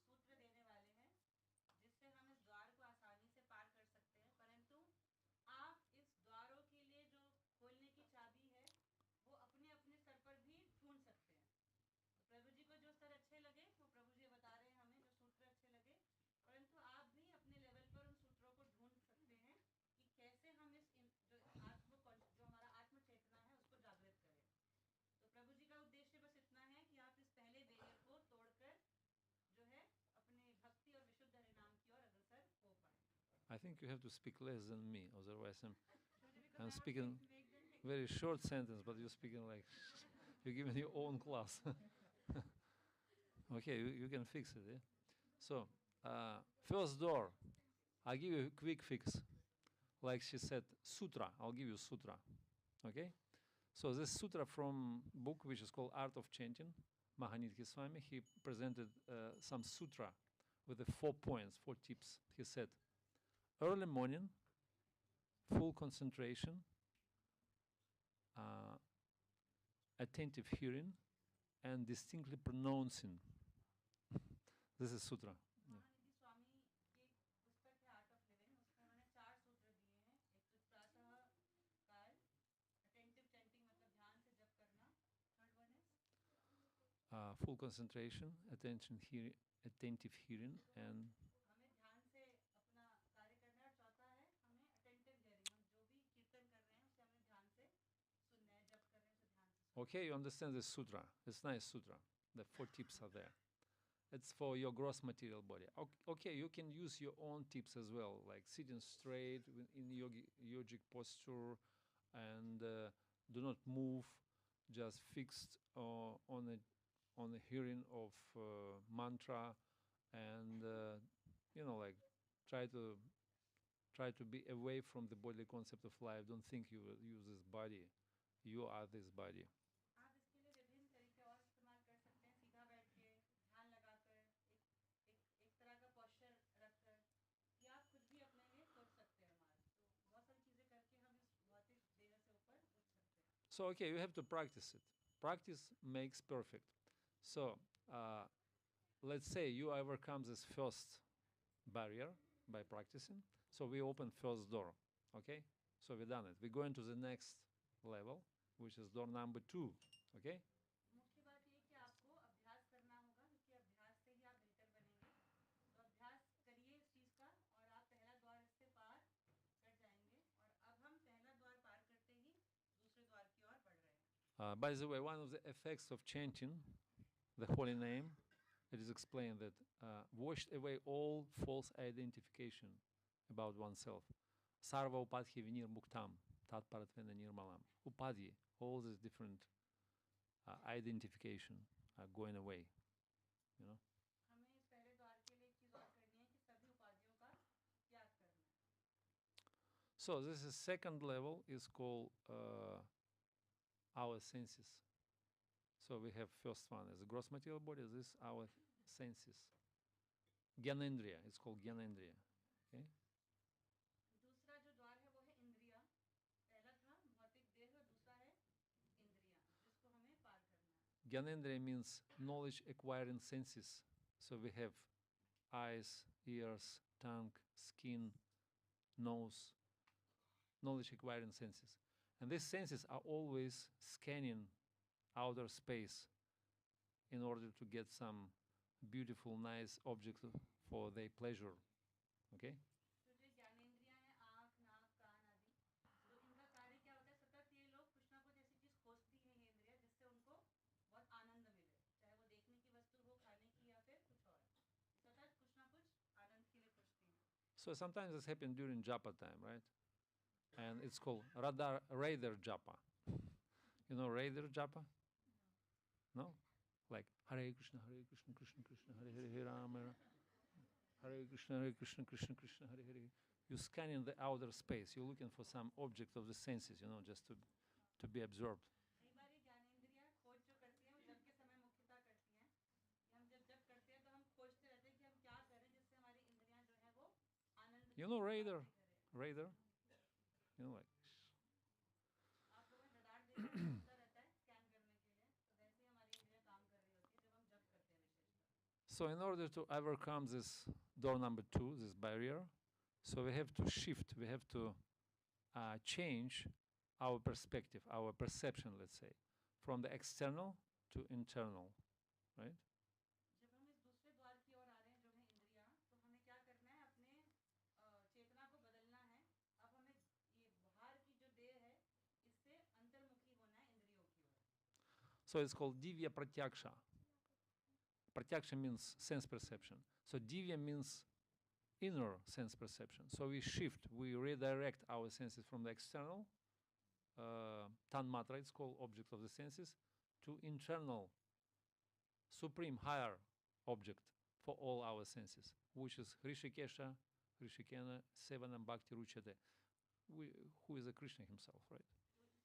कि जो पहला द्वार है उसके लिए प्रभु जी अब कुछ सूत्र देने वाले हैं जिससे हम इस द्वार को आसानी से पार कर सकते हैं, परंतु आप इस द्वारों के लिए जो खोलने की चाबी है वो अपने अपने स्तर पर भी ढूंढ सकते हैं। तो प्रभु जी को जो स्तर अच्छे लगे वो प्रभु जी बता रहे हैं हमें, जो सूत्र अच्छे लगे, परंतु आप भी अपने लेवल पर उन सूत्रों को ढूंढ सकते हैं कि कैसे हम जो हमारा आत्म चेतना है उसको जागृत करें। तो प्रभु जी का उद्देश्य बस इतना है कि आप इस पहले बेरियर को तोड़कर जो है अपने भक्ति और विशुद्ध हरिनाम की ओर अग्रसर हो पाए। I think you have to speak less than me, otherwise I'm speaking very short sentence, but you're speaking like you're giving your own class. Okay, you can fix it. Yeah? So, first door, I'll give you a quick fix. Like she said, sutra. I'll give you sutra. Okay? So this sutra from book which is called Art of Chanting, Mahanidhi Swami, he presented some sutra with the 4 points, 4 tips. He said, early morning, full concentration, attentive hearing, and distinctly pronouncing. This is sutra. महानिधि स्वामी की एक पुस्तक है art of living, उसमें उन्होंने 4 सूत्र दिए हैं। एक तो प्रातः काल, अटेंटिव चैंटिंग मतलब ध्यान से जप करना, third one is Full concentration, attentive hearing, and हमें ध्यान से अपना कार्य करना है, और चौथा है हमें अटेंटिव हियरिंग, हम जो भी कीर्तन कर रहे हैं उसे हमें ध्यान से सुनना है, जप कर रहे हैं उसे ध्यान से। okay, you understand this sutra. It's nice sutra. The 4 tips are there. It's for your gross material body. Okay, you can use your own tips as well, like sitting straight in yogic posture, and do not move, just fixed on the hearing of mantra, and like try to be away from the bodily concept of life. Don't think you use this body. You are this body. So, okay, you have to practice it. Practice makes perfect. So, let's say you overcome this first barrier by practicing. So we open first door, okay? So we done it. We go into the next level, which is door number 2, okay? मुख्य बात ये है कि आपको अभ्यास करना होगा क्योंकि अभ्यास से ही आप बेहतर बनेंगे तो अभ्यास करिए इस चीज़ का और आप पहला द्वार इससे पार कर जाएंगे और अब हम पहला द्वार पार करते ही दूसरे द्वार की ओर बढ़ रहे हैं By the way, one of the effects of chanting the holy name, it is explained that washed away all false identification about oneself. Sarva upadhi vinir muktam, tat paratvena nirmalam. Upadhi, all these different identification are going away, you know. हमें इस पहले द्वार के लिए एक चीज़ और करनी है कि सभी उपाधियों का त्याग करना है So this is second level is called our senses. So we have first one as a gross material body, this is our senses. Gyanendriya, it's called Gyanendriya. Okay? दूसरा जो द्वार है वो है इंद्रिया पहला था भौतिक देह और दूसरा है इंद्रिया जिसको हमें पार करना है Gyanendriya means knowledge acquiring senses. So we have eyes, ears, tongue, skin, nose, knowledge acquiring senses. And these senses are always scanning outer space in order to get some beautiful, nice object for their pleasure. Okay? तो जो ज्ञानेंद्रियां हैं आँख नाक कान आदि तो इनका कार्य क्या होता है सतत ये लोग कुछ ना कुछ ऐसी चीज खोजती हैं ये इंद्रियां जिससे उनको बहुत आनंद मिले चाहे वो देखने की वस्तु हो खाने की या फिर कुछ और सतत कुछ ना कुछ आनंद के लिए खोजती हैं So sometimes this happens during japa time, right? And it's called Raider japa. You know Raider japa? No? Like Hare Krishna, Krishna Krishna, Hare Hare, Hare Rama, Hare Krishna, Krishna Krishna, Hare Hare. You're scanning the outer space. You're looking for some object of the senses, you know, just to be absorbed. कई बार ये ज्ञानेंद्रियां खोज जो करती हैं वो जब के समय मुख्यता करती हैं कि हम जब करते हैं तो हम खोजते रहते हैं कि हम क्या करें जिससे हमारी इंद्रियां जो है वो आनंद You know Raider? You know, like. आप लोगों ने रडार देखा है घूमता रहता है स्कैन करने के लिए तो वैसे ही हमारी इंद्रियां काम कर रही होती है जब हम जब करते हैं विशेषकर So in order to overcome this door number 2, this barrier, so we have to shift, we have to change our perspective, our perception, let's say, from the external to internal, right? जब हम इस दूसरे द्वार की ओर आ रहे हैं जो है इंद्रियां तो हमें क्या करना है अपने चेतना को बदलना है अब हमें ये बाहर की जो देह है इससे अंतर्मुखी होना है इंद्रियों की ओर So it's called divya pratyaksha. Pratyaksha means sense perception. So divya means inner sense perception. So we shift, we redirect our senses from the external, tanmatra, it's called object of the senses, to internal, supreme, higher object for all our senses, which is Hrishikesha, Hrishikena, Sevanam Bhakti Ruchate, who is a Krishna himself, right?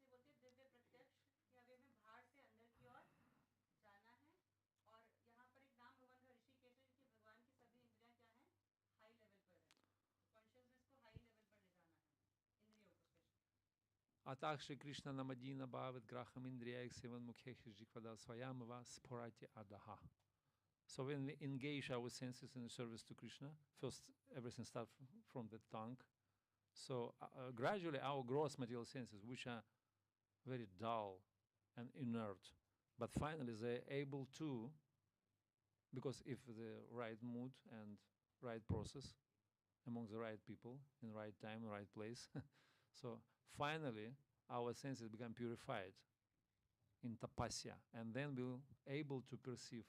तो इसे बोलते हैं दिव्य प्रत्यक्ष कि हमें बाहर से अंदर की ओर जाना है और यहाँ पर एक नाम भगवान का ऋषिकेश है कि भगवान की सभी इंद्रियां क्या हैं हाई लेवल पर है कॉन्शियसनेस को हाई लेवल पर ले जाना है इंद्रियों को specially Атакши Кришна Намадина Бхават Грахам Индриях Севан Мукхехи Жиквада Сваямава Спорати Адаha. So when we engage our senses in the service to Krishna, first everything starts from the tongue. So gradually our gross material senses, which are very dull and inert, but finally they're able to, because if the right mood and right process among the right people in the right time, right place, so finally our senses become purified in tapasya, and then we're able to perceive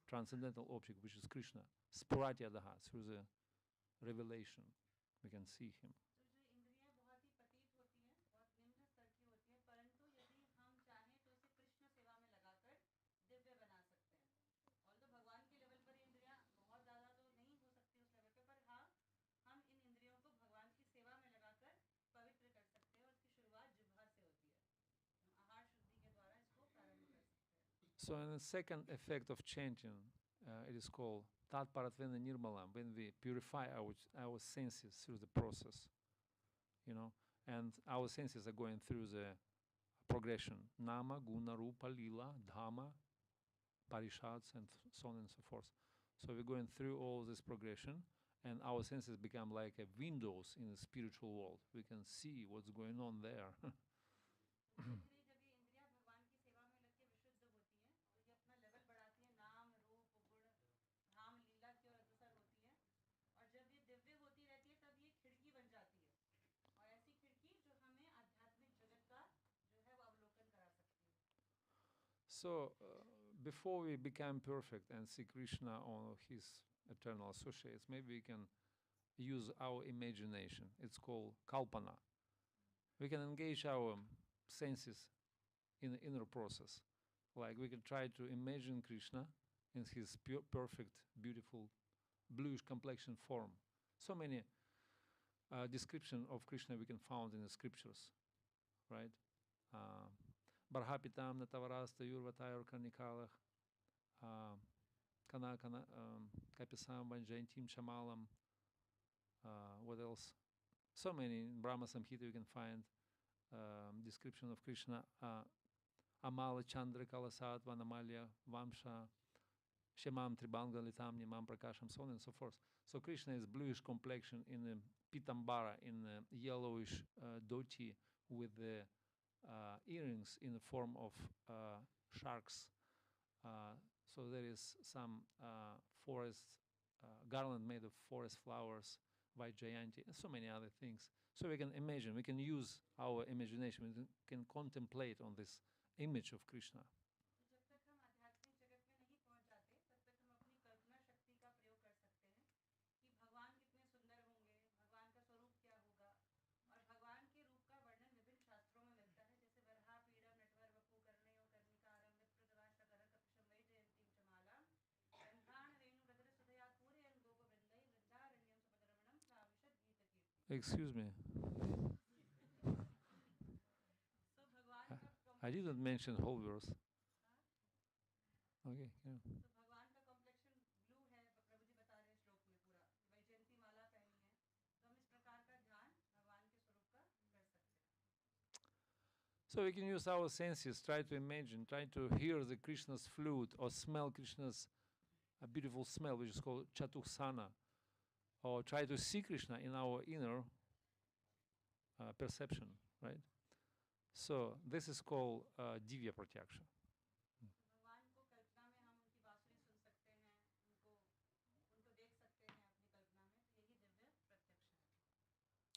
transcendental object, which is Krishna, Spurati Adaha, through the revelation. We can see him. तो जो इंद्रियां बहुत ही पतित होती हैं बहुत निम्न स्तर की होती हैं परंतु यदि हम चाहें तो इसे कृष्ण सेवा में लगाकर दिव्य बना सकते हैं और तो भगवान के लेवल पर इंद्रियां बहुत ज़्यादा तो नहीं हो सकती उस लेवल पे पर हाँ हम इन इंद्रियों को भगवान की सेवा में लगाकर पवित्र कर सकते हैं और इसकी शुरुआत जिह्वा से होती है हम आहार शुद्धि के द्वारा इसको प्रारंभ कर सकते हैं So, in the second effect of chanting, it is called Tat Paratvena Nirmalam, when we purify our senses through the process, you know, and our senses are going through the progression. Nama, Guna, Rupa, Lila, Dhamma, Parishads, and so on and so forth. So we're going through all this progression, and our senses become like a windows in the spiritual world. We can see what's going on there. धीरे जब ये इंद्रियां भगवान की सेवा में लग के विशुद्ध होती हैं तो ये अपना लेवल बढ़ाती हैं, नाम रूप गुण धाम लीला की ओर अग्रसर होती हैं, और जब ये दिव्य होती रहती है तब ये खिड़की बन जाती है, और ऐसी खिड़की जो हमें आध्यात्मिक जगत का जो है वो अवलोकन करा सकती है. So, before we become perfect and see Krishna or his eternal associates, maybe we can use our imagination. It's called kalpana. We can engage our senses in the inner process. Like we can try to imagine Krishna in his perfect, beautiful, bluish complexion form. So many description of Krishna we can find in the scriptures, right? Barhapitam Natavarasta Yurvatayur Karnikalach Kana Kapisam Vanjaintim Shamalam. What else? So many in Brahma Samhita you can find description of Krishna. Amala Chandra Kalasat Vanamalya Vamsha Shemam Tribanga Litam Nimam Prakasham, so on and so forth. So Krishna is bluish complexion in the pitambara, in the yellowish dhoti with the earrings in the form of sharks. So there is some forest garland made of forest flowers, Vaijayanti, and so many other things. So we can imagine, we can use our imagination, we can contemplate on this image of Krishna. जब तक हम आध्यात्मिक जगत में नहीं पहुंच जाते तब तक हम अपनी कल्पना शक्ति का प्रयोग कर सकते हैं कि भगवान कितने सुंदर होंगे, भगवान का स्वरूप क्या होगा, और भगवान के रूप का वर्णन विभिन्न शास्त्रों में मिलता है, जैसे वरहा पीड़म नटवर वपु कर्णयो कर्णिकारम विप्रदवा शकल कपिशम वैजयंतीम चमाला गंधान वेणु रदर सुधया पूरयन् गोपवृंदै वृंदारण्यम सपदरमणम प्राविशद गीत कीर्ति. Excuse me, So भगवान का I didn't mention whole verse. Okay, yeah. तो भगवान का कॉम्प्लेक्शन ब्लू है, प्रभु जी बता रहे हैं श्लोक में पूरा, वैजयंती माला पहनी है, तो हम इस प्रकार का ध्यान भगवान के स्वरूप का कर सकते हैं. So we can use our senses, try to imagine, try to hear the Krishna's flute, or smell Krishna's a beautiful smell, which is called chatuksana, or try to see Krishna in our inner perception, right? So this is called divya pratyaksha. भगवान को कल्पना में हम उनकी बांसुरी सुन सकते हैं, उनको देख सकते हैं अपनी कल्पना में,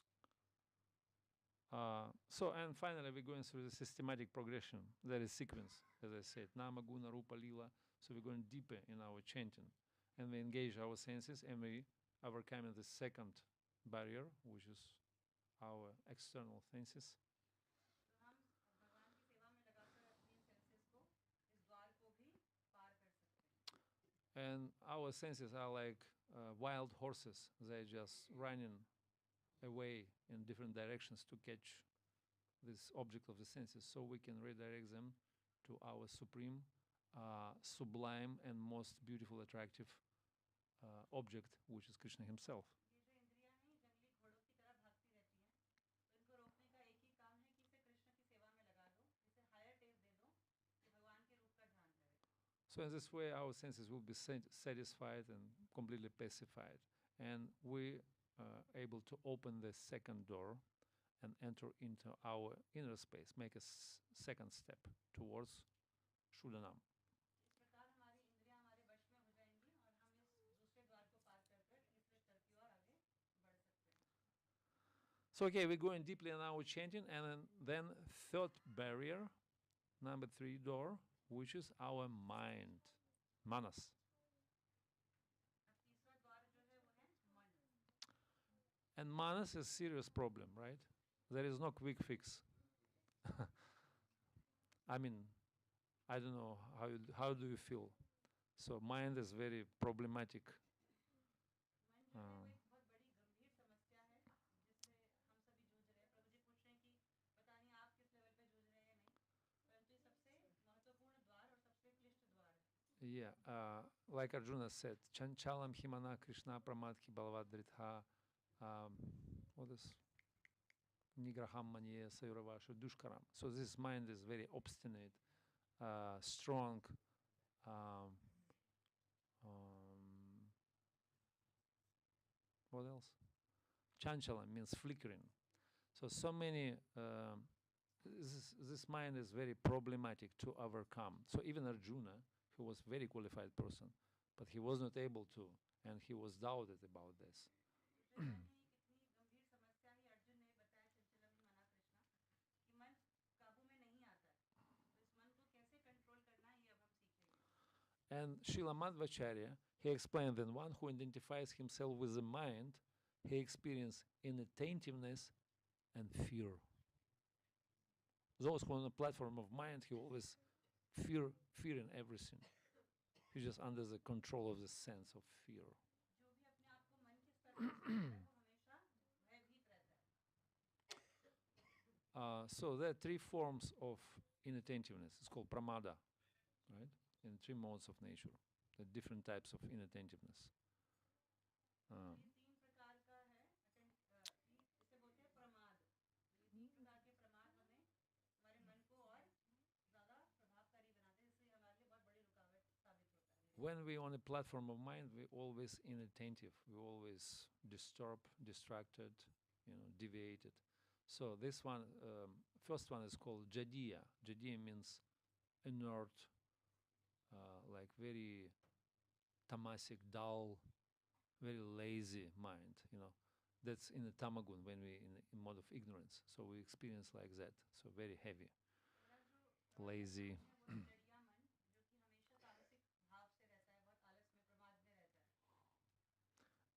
तो यही दिव्य प्रत्यक्ष है. So, and finally we're going through the systematic progression. There is sequence, as I said, Nama, Guna, Rupa, Lila. So we're going deeper in our chanting, and we engage our senses, and we overcome the second barrier, which is our external senses. तो हम भगवान की सेवा में लगाकर अपनी senses को, इस द्वार को भी पार कर सकते हैं. And our senses are like wild horses. They're just running away in different directions to catch this object of the senses, so we can redirect them to our supreme, sublime, and most beautiful, attractive object, which is Krishna himself. ये जो इंद्रियां हैं ये जंगली घोड़ों की तरह भागती रहती हैं, तो इनको रोकने का एक ही काम है कि इसे कृष्ण की सेवा में लगा दो, इसे हायर टेस्ट दे दो कि भगवान के रूप का ध्यान करे. So in this way, our senses will be satisfied and completely pacified, and we are able to open the second door and enter into our inner space, make a second step towards Shuddhanam. इस प्रकार हमारी इंद्रियां हमारे वश में हो जाएंगी और हम इस दूसरे द्वार को पार कर कर तीसरे स्तर की ओर आगे बढ़ सकते हैं. So okay, we're going deeply in our chanting, and then third barrier, number 3 door, which is our mind, manas. अब तीसरा द्वार जो है वो है मन. And manas is a serious problem, right? There is no quick fix. I mean, I don't know how do you feel. So mind is very problematic. मन जो है वो एक बहुत बड़ी गंभीर समस्या है जिससे हम सभी जूझ रहे हैं. प्रभु जी पूछ रहे हैं कि पता नहीं आप किस लेवल पे जूझ रहे हैं या नहीं, परंतु ये सबसे महत्वपूर्ण द्वार और सबसे क्लिष्ट द्वार है. Yeah, like Arjuna said, Chanchalam Himana Krishna Pramadki Balvadritha. What is Nigraham manye sayuravasha dushkaram. So this mind is very obstinate, strong, um, what else? Chanchala means flickering. So many, this mind is very problematic to overcome. So even Arjuna, who was a very qualified person, but he was not able to, and he was doubted about this. And Srila Madhvacharya, he explained that one who identifies himself with the mind, he experiences inattentiveness and fear. Those who are on the platform of mind, he always fearing everything. He's just under the control of the sense of fear. So there are three forms of inattentiveness. It's called pramada, right? In three modes of nature. There are different types of inattentiveness. When we're on a platform of mind, we're always inattentive. We're always disturbed, distracted, deviated. So this one, first one is called jadiya. Jadiya means inert, like very tamasic, dull, very lazy mind. That's in the tamagun when we're in mode of ignorance. So we experience like that. So very heavy, lazy.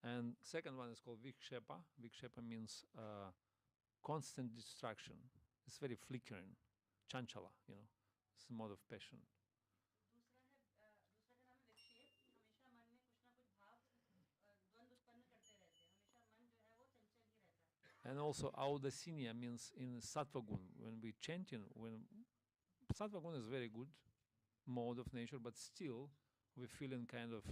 And second one is called vikshepa. Vikshepa means constant distraction. It's very flickering, chanchala, it's a mode of passion. And also audasinya means in sattva gun, when we chanting, when sattva gun is very good mode of nature, but still we're feeling kind of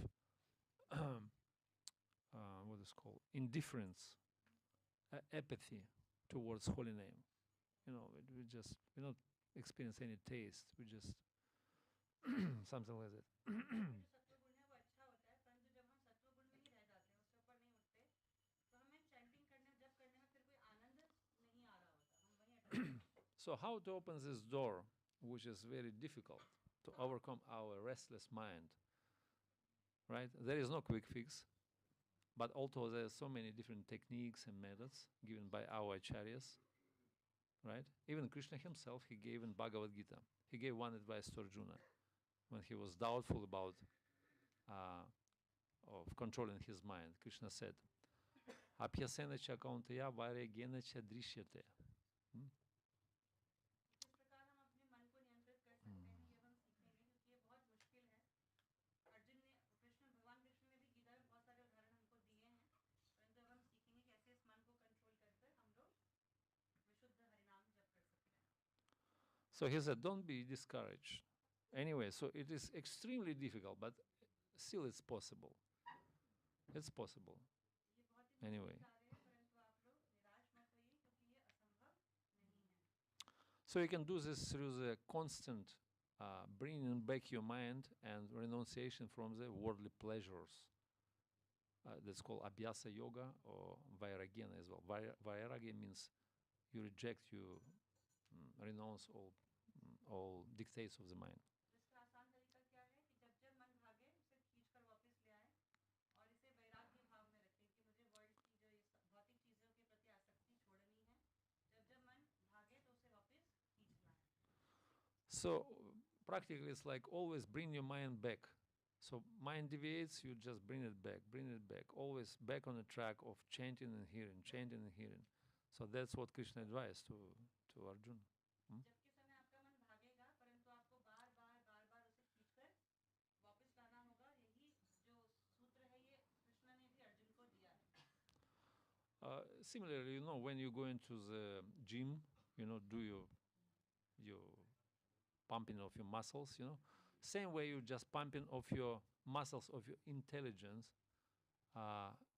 what is called indifference, apathy towards holy name. We don't experience any taste. We just something like that. So how to open this door, which is very difficult to overcome our restless mind, right? There is no quick fix, but also there are so many different techniques and methods given by our acharyas, right? Even Krishna himself, he gave in Bhagawat Gita, he gave one advice to Arjuna when he was doubtful about of controlling his mind. Krishna said, Apyasena cha kauntaya vairagena cha drishyate. So he said, don't be discouraged. Anyway, so it is extremely difficult, but still it's possible. It's possible. Anyway. So you can do this through the constant bringing back your mind and renunciation from the worldly pleasures. That's called abhyasa yoga or vairagena as well. Vairagya means you reject, you renounce all dictates of the mind. So practically it's like always bring your mind back. So mind deviates, you just bring it back, always back on the track of chanting and hearing, chanting and hearing. So that's what Krishna advised to Arjuna. Similarly, when you go into the gym, do your pumping of your muscles, same way you just pumping of your muscles of your intelligence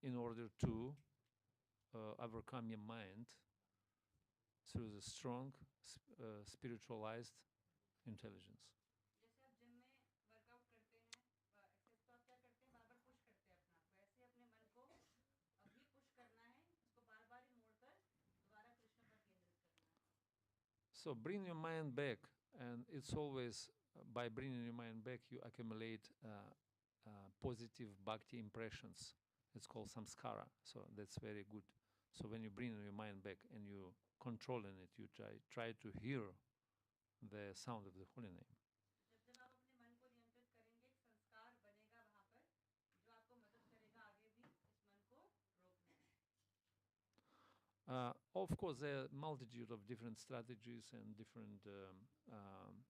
in order to overcome your mind through the strong spiritualized intelligence. जैसे आप gym में workout करते हैं exercise तो आप क्या करते हैं बार बार पुश करते हैं अपने आप को ऐसे अपने मन को अभी पुश करना है उसको बार बार ही मोड़कर दोबारा कृष्ण पर केंद्रित करना है. So bring your mind back, and it's always by bringing your mind back you accumulate positive bhakti impressions. It's called samskara, so that's very good. So when you bring your mind back and you controlling it, you try to hear the sound of the holy name. जब आप अपने मन को नियंत्रित करेंगे एक संस्कार बनेगा वहाँ पर जो आपको मदद करेगा आगे भी इस मन को रोकने में. Of course, there are multitude of different strategies and different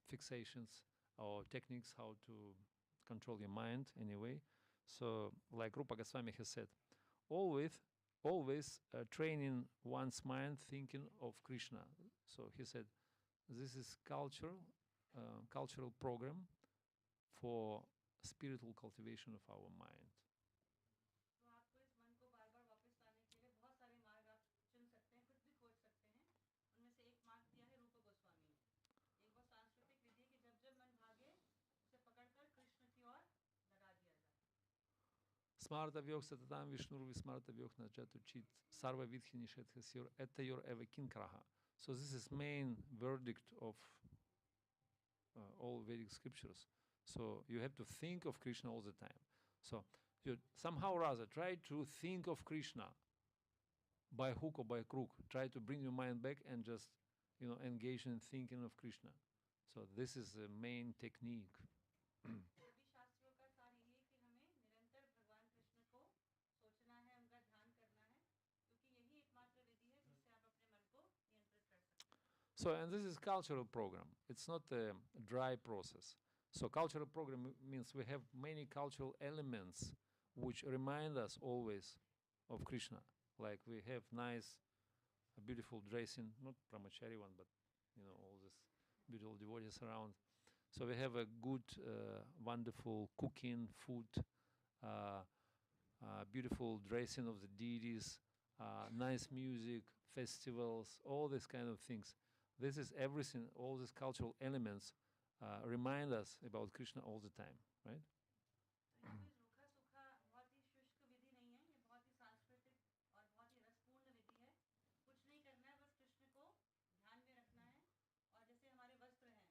fixations or techniques how to control your mind anyway. So, like Rupa Goswami has said, always training one's mind thinking of Krishna. So he said, this is cultural program for spiritual cultivation of our mind. तो आपको इस मन को बार बार वापस लाने के लिए बहुत सारे मार्ग आप चुन सकते हैं कुछ भी खोज सकते हैं उनमें से एक मार्ग दिया है रूप गोस्वामी ने. एक बहुत सांस्कृतिक विधि है कि जब जब मन भागे उसे पकड़कर कृष्ण की ओर लगा दिया जाए. Смартавьох сататам вишнур висмартавьох начатучит сарва видхи нишетхасюр. Это your eva kinkraha. So this is main verdict of all Vedic scriptures. So you have to think of Krishna all the time. So you somehow or other try to think of Krishna by hook or by crook. Try to bring your mind back and just engage in thinking of Krishna. So this is the main technique. सभी शास्त्रों का सार यही है कि हमें निरंतर भगवान कृष्ण को सोचना है उनका ध्यान करना है क्योंकि यही एकमात्र विधि है जिससे आप अपने मन को नियंत्रित कर सकते हैं. So, and this is cultural program. It's not a dry process. So, cultural program means we have many cultural elements which remind us always of Krishna. Like we have nice, beautiful dressing, not brahmachari one, but all this beautiful devotees around. So we have a good, wonderful cooking, food, beautiful dressing of the deities, nice music, festivals, all these kind of things. This is everything, all these cultural elements remind us about Krishna all the time, right? तो ये कोई रूखा सूखा बहुत ही शुष्क विधि नहीं है ये बहुत ही सांस्कृतिक और बहुत ही रसपूर्ण विधि है. कुछ नहीं करना है बस कृष्ण को ध्यान में रखना है और जैसे हमारे वस्त्र हैं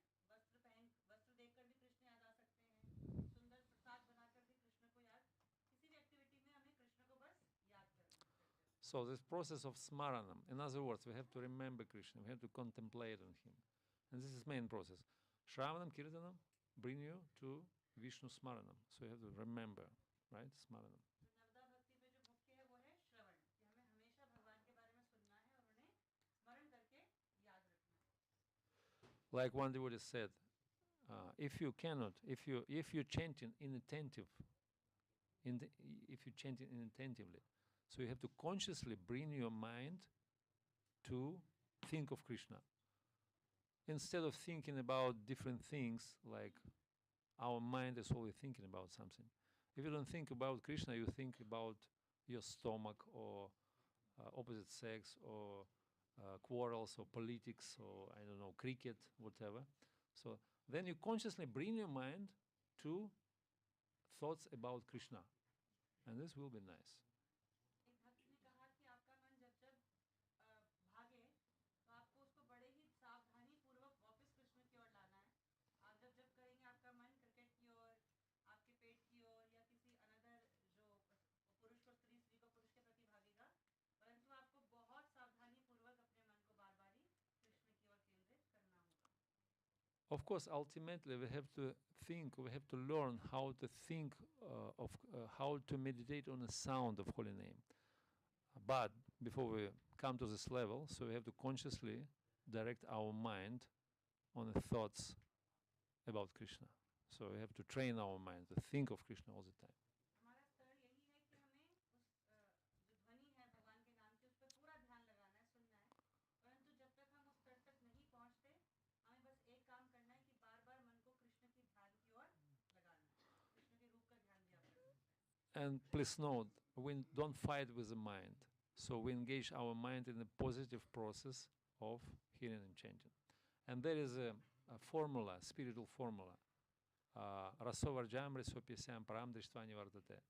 वस्त्र देखकर भी कृष्ण याद आ सकते हैं सुंदर प्रसाद बनाकर भी कृष्ण को याद किसी भी एक्टिविटी में हमें कृष्ण को बस याद करना है. So this process of smaranam, in other words, we have to remember Krishna, we have to contemplate on him. And this is main process. Shravanam, Kirtanam bring you to Vishnu Smaranam. So you have to remember, right? Smaranam. तो नवदा भक्ति में जो मुख्य है वो है श्रवण कि हमें हमेशा भगवान के बारे में सुनना है और उन्हें स्मरण करके याद रखना है. Like one devotee said, if you chanting inattentively, so you have to consciously bring your mind to think of Krishna. Instead of thinking about different things, like our mind is always thinking about something. If you don't think about Krishna, you think about your stomach or opposite sex or quarrels or politics or, I don't know, cricket, whatever. So then you consciously bring your mind to thoughts about Krishna. And this will be nice. एक भक्त ने कहा कि आपका मन जब जब भागे तो आपको उसको बड़े ही सावधानी पूर्वक वापस कृष्ण की ओर लाना है. आप जब जब करेंगे आपका मन क्रिकेट की ओर आपके पेट की ओर या किसी अनदर जो पुरुष को स्त्री को पुरुष के प्रति भागेगा परंतु आपको बहुत सावधानी पूर्वक अपने मन को बार बार ही कृष्ण की ओर केंद्रित करना होगा. Of course, ultimately we have to learn how to think how to meditate on the sound of holy name. But before we come to this level, so we have to consciously direct our mind on the thoughts about Krishna. So we have to train our mind to think of Krishna all the time. हमारा स्तर यही है कि हमें उस जो ध्वनि है भगवान के नाम की उस पर पूरा ध्यान लगाना है सुनना है परंतु जब तक हम उस स्तर तक नहीं पहुंचते हमें बस एक काम करना है कि बार बार मन को कृष्ण की ध्यान की ओर लगाना है कृष्ण के रूप का ध्यान दिया करना है. And please note, we don't fight with the mind. So we engage our mind in a positive process of hearing and chanting. And there is a formula, spiritual formula. Rasovarjam resopyasam param dristvani vardate.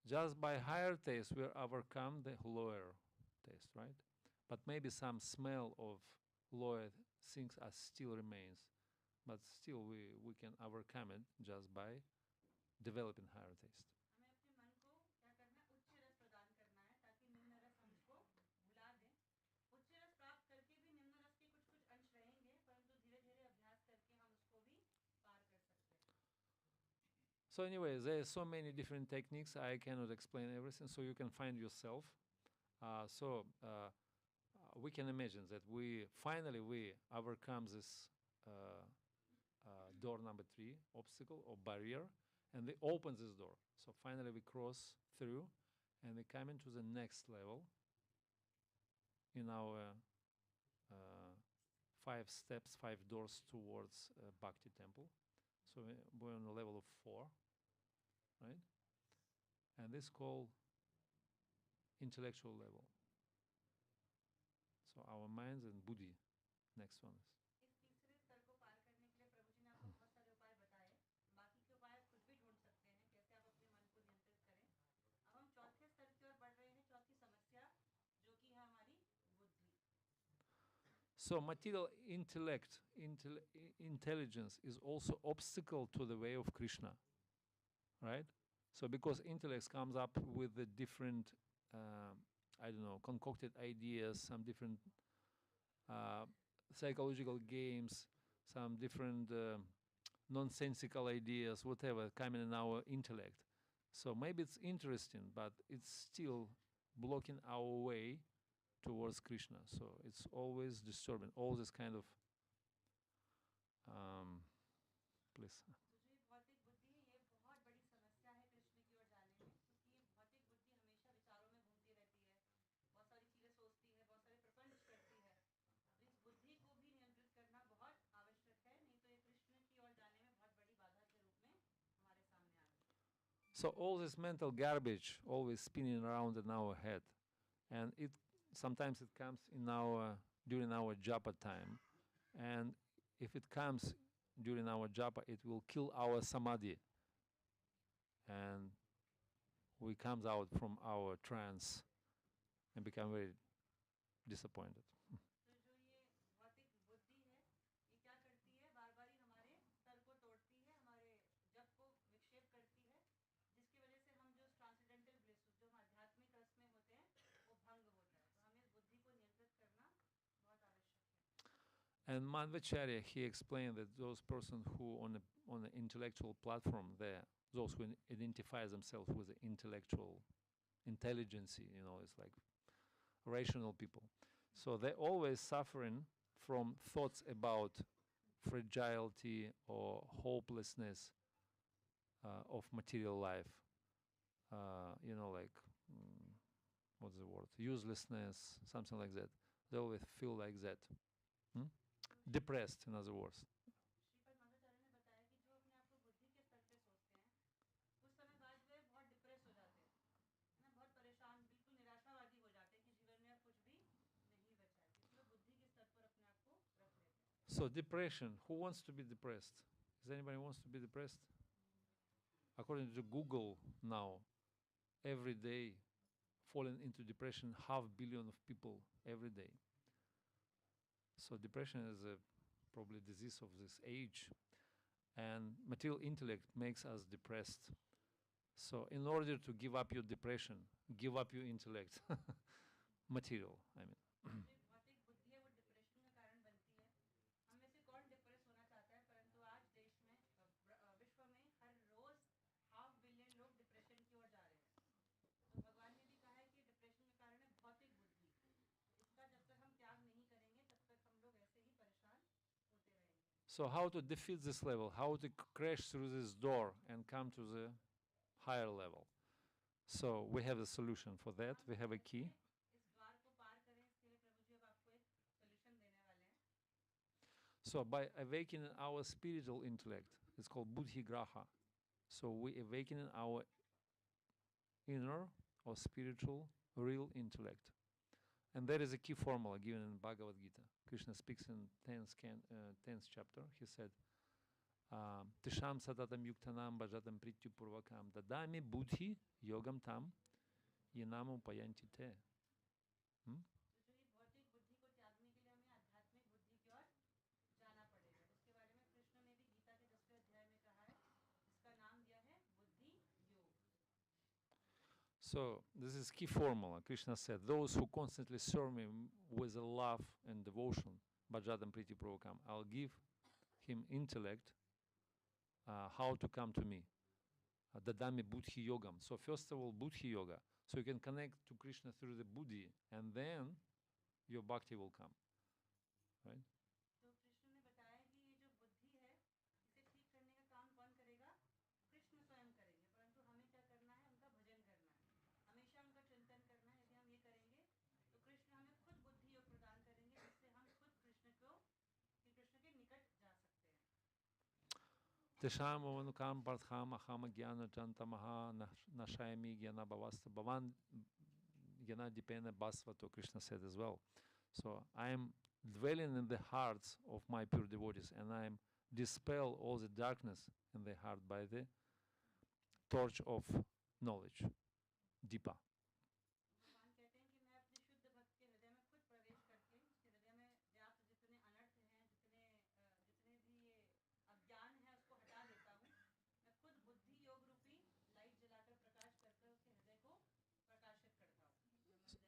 Just by higher taste we overcome the lower taste, right? But maybe some smell of lower things still remains. But still we can overcome it just by developing higher taste. हमें अपने मन को क्या करना है, उच्च रस प्रदान करना है ताकि निम्न रस हमको भुला दे। उच्च रस प्राप्त करके भी निम्न रस के कुछ कुछ अंश रहेंगे, परंतु धीरे धीरे अभ्यास करके हम उसको भी पार कर सकते हैं। So anyway, there are so many different techniques. I cannot explain everything, so you can find yourself. We can imagine that we finally overcome this door number 3 obstacle or barrier, and we open this door. So finally we cross through, and we come into the next level in our 5 steps, 5 doors towards Bhakti temple. So we're on the level of 4, right? And this is called intellectual level. So our minds and buddhi, next one is. इस तीसरे स्तर को पार करने के लिए प्रभु जी ने आपको बहुत सारे उपाय बताए। बाकी के उपाय आप खुद भी ढूंढ सकते हैं, कैसे आप अपने मन को नियंत्रित करें। अब हम चौथे स्तर की ओर बढ़ रहे हैं, चौथी समस्या जो कि है हमारी बुद्धि। So material intelligence is also obstacle to the way of Krishna, right? So because intellect comes up with the different, concocted ideas, some different psychological games, some different nonsensical ideas, whatever, coming in our intellect. So maybe it's interesting, but it's still blocking our way towards Krishna. So it's always disturbing. All this kind of please. जो ये भौतिक बुद्धि है, ये बहुत बड़ी समस्या है कृष्ण की ओर जाने में, क्योंकि ये भौतिक बुद्धि हमेशा विचारों में घूमती रहती है, बहुत सारी चीजें सोचती है, बहुत सारे प्रपंच करती है। तो इस बुद्धि को भी नियंत्रित करना बहुत आवश्यक है, नहीं तो ये कृष्ण की ओर जाने में बहुत बड़ी बाधा के रूप में हमारे सामने आ रही है। So all this mental garbage always spinning around in our head, and sometimes it comes during our japa time, and if it comes during our japa, it will kill our samadhi, and we comes out from our trance and become very disappointed. तो जो ये भौतिक बुद्धि है, ये क्या करती है, बार बार ही हमारे स्तर को तोड़ती है, हमारे जप को विक्षेप करती है, जिसकी वजह से हम जो ट्रांसेंडेंटल ब्लिस, जो हम आध्यात्मिक रस में होते हैं, वो भंग होता है। तो हमें इस बुद्धि को नियंत्रित करना बहुत आवश्यक है। And Madhvacharya, he explained that those persons who on the intellectual platform there, those who identify themselves with the intellectual intelligence, it's like rational people. So they're always suffering from thoughts about fragility or hopelessness of material life. What's the word? Uselessness, something like that. They always feel like that. Depressed, in other words. Shripad Madhavacharya ने बताया कि जो अपने आप को बुद्धि के स्तर पे सोचते हैं, कुछ समय बाद वे बहुत डिप्रेस हो जाते हैं, है ना, बहुत परेशान, बिल्कुल निराशावादी हो जाते हैं कि जीवन में अब कुछ भी नहीं बचा है, क्योंकि वे बुद्धि के स्तर पर अपने आप को रख लेते हैं। So depression, who wants to be depressed? Does anybody wants to be depressed? According to Google now, every day falling into depression, 500 million of people every day. So depression is probably a disease of this age, and material intellect makes us depressed. So in order to give up your depression, give up your intellect. Material, I mean. जो भौतिक बुद्धि है वो depression का कारण बनती है। हम में से कौन डिप्रेस होना चाहता है, परंतु आज देश में विश्व में हर रोज 500 मिलियन लोग डिप्रेशन की ओर जा रहे हैं। तो भगवान ने भी कहा है कि डिप्रेशन का कारण है भौतिक बुद्धि। इसका जब तक हम त्याग नहीं करेंगे, तब तक हम लोग ऐसे ही परेशान होते रहेंगे। So how to defeat this level? How to crash through this door and come to the higher level? So we have a solution for that. We have a key. इस द्वार को पार करें, इसके लिए प्रभु जी अब आपको एक सॉल्यूशन देने वाले हैं। So by awakening our spiritual intellect, it's called buddhi graha. So we awakening our inner or spiritual real intellect. And there is a key formula given in Bhagavad Gita. Krishna speaks in 10th chapter. He said, Tisham satatam yuktanam bhajatam prityu purvakam dadami buddhi yogam tam yenam upayanti te. तो जो ये भौतिक बुद्धि को त्यागने के लिए हमें आध्यात्मिक बुद्धि की ओर जाना पड़ेगा, उसके बारे में कृष्ण ने भी गीता के 10वें अध्याय में कहा है, इसका नाम दिया है बुद्धि योग. So this is key formula. Krishna said, those who constantly serve me with a love and devotion, bhajatam priti purvakam, I'll give him intellect how to come to me. Dadami buddhi yogam. So first of all, buddhi yoga. So you can connect to Krishna through the buddhi, and then your bhakti will come. Right? तो कृष्ण ने बताया कि ये जो बुद्धि है, इसे ठीक करने का काम कौन करेगा? कृष्ण स्वयं करेंगे, परंतु हमें क्या करना है? उनका भजन करना है, हमेशा उनका चिंतन करना है. यदि हम ये करेंगे तो कृष्ण हमें खुद बुद्धि योग प्रदान करेंगे, जिससे हम खुद कृष्ण के निकट जा सकते हैं. Tesham avanukam partham ahama jnana jantamaha nashayami jnana bhavasta bhavan jnana dipena basvato, Krishna said as well. So I am dwelling in the hearts of my pure devotees, and I am dispel all the darkness in their heart by the torch of knowledge, Deepa. भगवान कहते हैं कि मैं अपने शुद्ध भक्त के हृदय में खुद प्रवेश करके उसके हृदय में व्याप्त जितने अनर्थ हैं, जितने भी ये अज्ञान है, उसको हटा देता हूँ. मैं खुद बुद्धि योग रूपी लाइट जलाकर प्रकाश करके उसके हृदय को प्रकाशित करता हूँ, मैं हृदय में आता हूँ.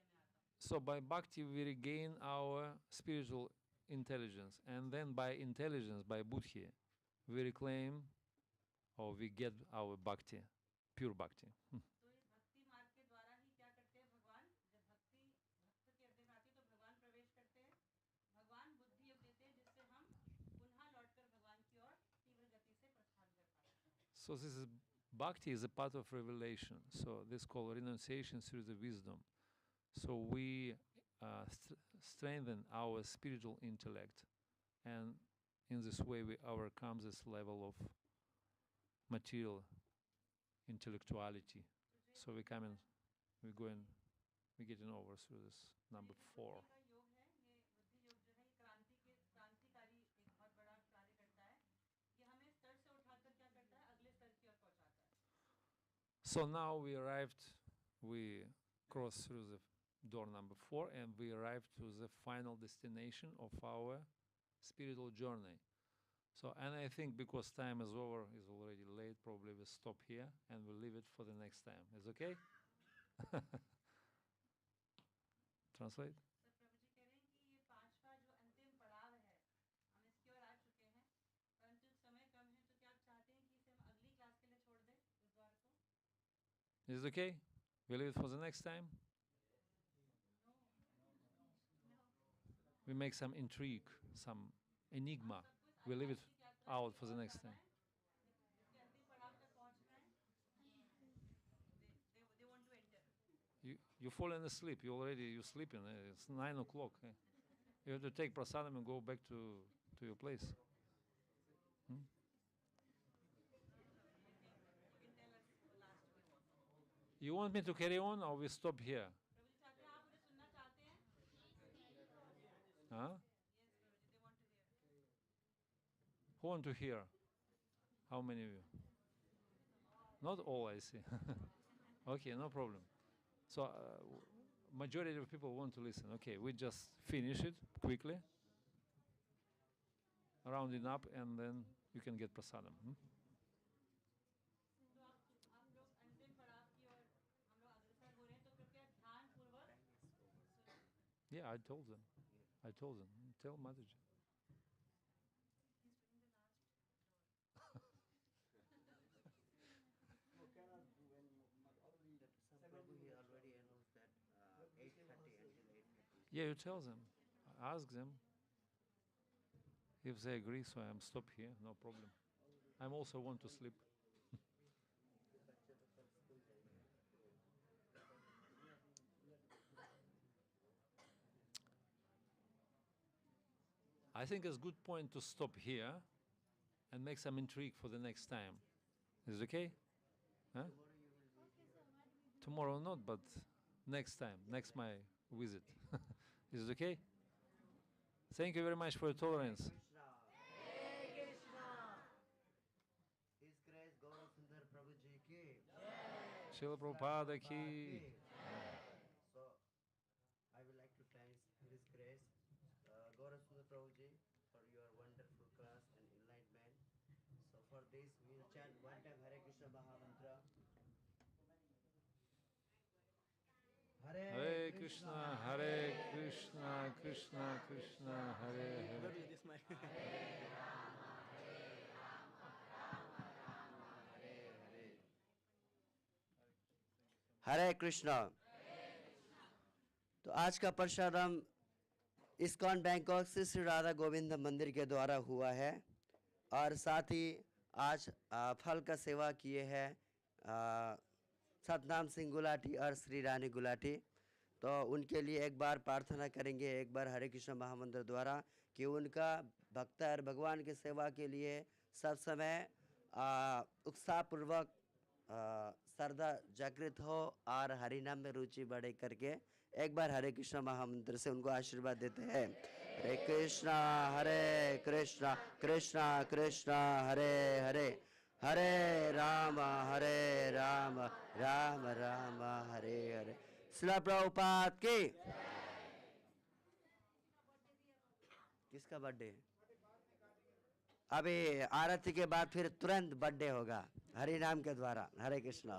So by bhakti we regain our spiritual intelligence, and then by intelligence, by buddhi, we reclaim or we get our bhakti, pure bhakti. तो ये भक्ति मार्ग के द्वारा ही क्या करते हैं भगवान? जब भक्ति भक्त के हृदय में आती है तो भगवान प्रवेश करते हैं, भगवान बुद्धि योग देते हैं, जिससे हम पुनः लौटकर भगवान की ओर तीव्र गति से प्रस्थान कर पाते हैं. So this is bhakti is a part of revelation. So this is called renunciation through the wisdom. So we strengthen our spiritual intellect, and in this way we overcome this level of material intellectuality. So we come in, we go in, we get in over through this number 4. बुद्धि का योग है, ये बुद्धि योग जो है, ये क्रांतिकारी एक बहुत बड़ा कार्य करता है. ये हमें स्तर से उठाकर क्या करता है? अगले स्तर की ओर पहुंचाता है. So now we cross through the door number 4, and we arrive to the final destination of our spiritual journey. So, and I think because time is over, is already late, probably we'll stop here and we'll leave it for the next time. Is okay? Translate? Sir Prabhu ji कह रहे हैं कि ये 5वां जो अंतिम पड़ाव है, हम इसकी ओर आ चुके हैं, परंतु समय कम है, तो क्या आप चाहते हैं कि इसे हम अगली क्लास के लिए छोड़ दें इस द्वार को? Is it okay? We leave it for the next time? We make some intrigue, some enigma. We leave it out for the next time. इसके अंतिम पड़ाव तक पहुंचना है. They want to enter. You're falling asleep. You're sleeping. It's 9 o'clock. You have to take prasadam and go back to your place. You can tell us the last word. You want me to carry on, or we stop here? प्रभु जी चाहते हैं, आप मुझे सुनना चाहते हैं? Huh? Yes, Prabhu ji, they want to hear. Who want to hear? How many of you? Not all, I see. Okay, no problem. So, majority of people want to listen. Okay, we just finish it quickly, rounding up, and then you can get prasadam. तो आप लोग अंतिम पड़ाव की ओर हम लोग अग्रसर हो रहे हैं, तो कृपया ध्यान पूर्वक सुनिए. Yeah, I told them. Tell Mataji. He's doing the last door. No, cannot do when already Prabhu he already announced that 8:30 until 8:30. Yeah, you tell them. Ask them. If they agree, so I'm stop here, no problem. I also want to sleep. I think it's a good point to stop here and make some intrigue for the next time. Is it okay? Huh? Tomorrow not, but next time, next my visit. Is it okay? Thank you very much for your tolerance. Krishna. Hare Krishna. His Grace Gaurav Sundar Prabhu Ji ki. Srila Prabhupada ki. So, I would like to thank His Grace Gaurav Sundar Prabhu Ji for your wonderful class and enlightenment. So, for this, we will chant one time Hare Krishna Mahamantra. Hare Krishna, Hare Krishna, Krishna Krishna, Hare Hare. This mic. हरे कृष्णा। तो आज का प्रसाद हम ISKCON Bangkok से श्री राधा गोविंद मंदिर के द्वारा हुआ है और साथ ही आज फल का सेवा किए हैं सतनाम सिंह गुलाटी और श्री रानी गुलाटी। तो उनके लिए एक बार प्रार्थना करेंगे, एक बार हरे कृष्ण महामंत्र द्वारा, कि उनका भक्त और भगवान की सेवा के लिए सब समय उत्साहपूर्वक श्रद्धा जागृत हो और हरि नाम में रुचि बढ़े करके एक बार हरे कृष्ण महामंत्र से उनको आशीर्वाद देते हैं। हरे कृष्णा कृष्णा कृष्णा हरे हरे, हरे राम राम राम हरे हरे। श्रील प्रभुपाद की। किसका बर्थडे है? अभी आरती के बाद फिर तुरंत बर्थडे होगा हरि नाम के द्वारा। हरे कृष्णा।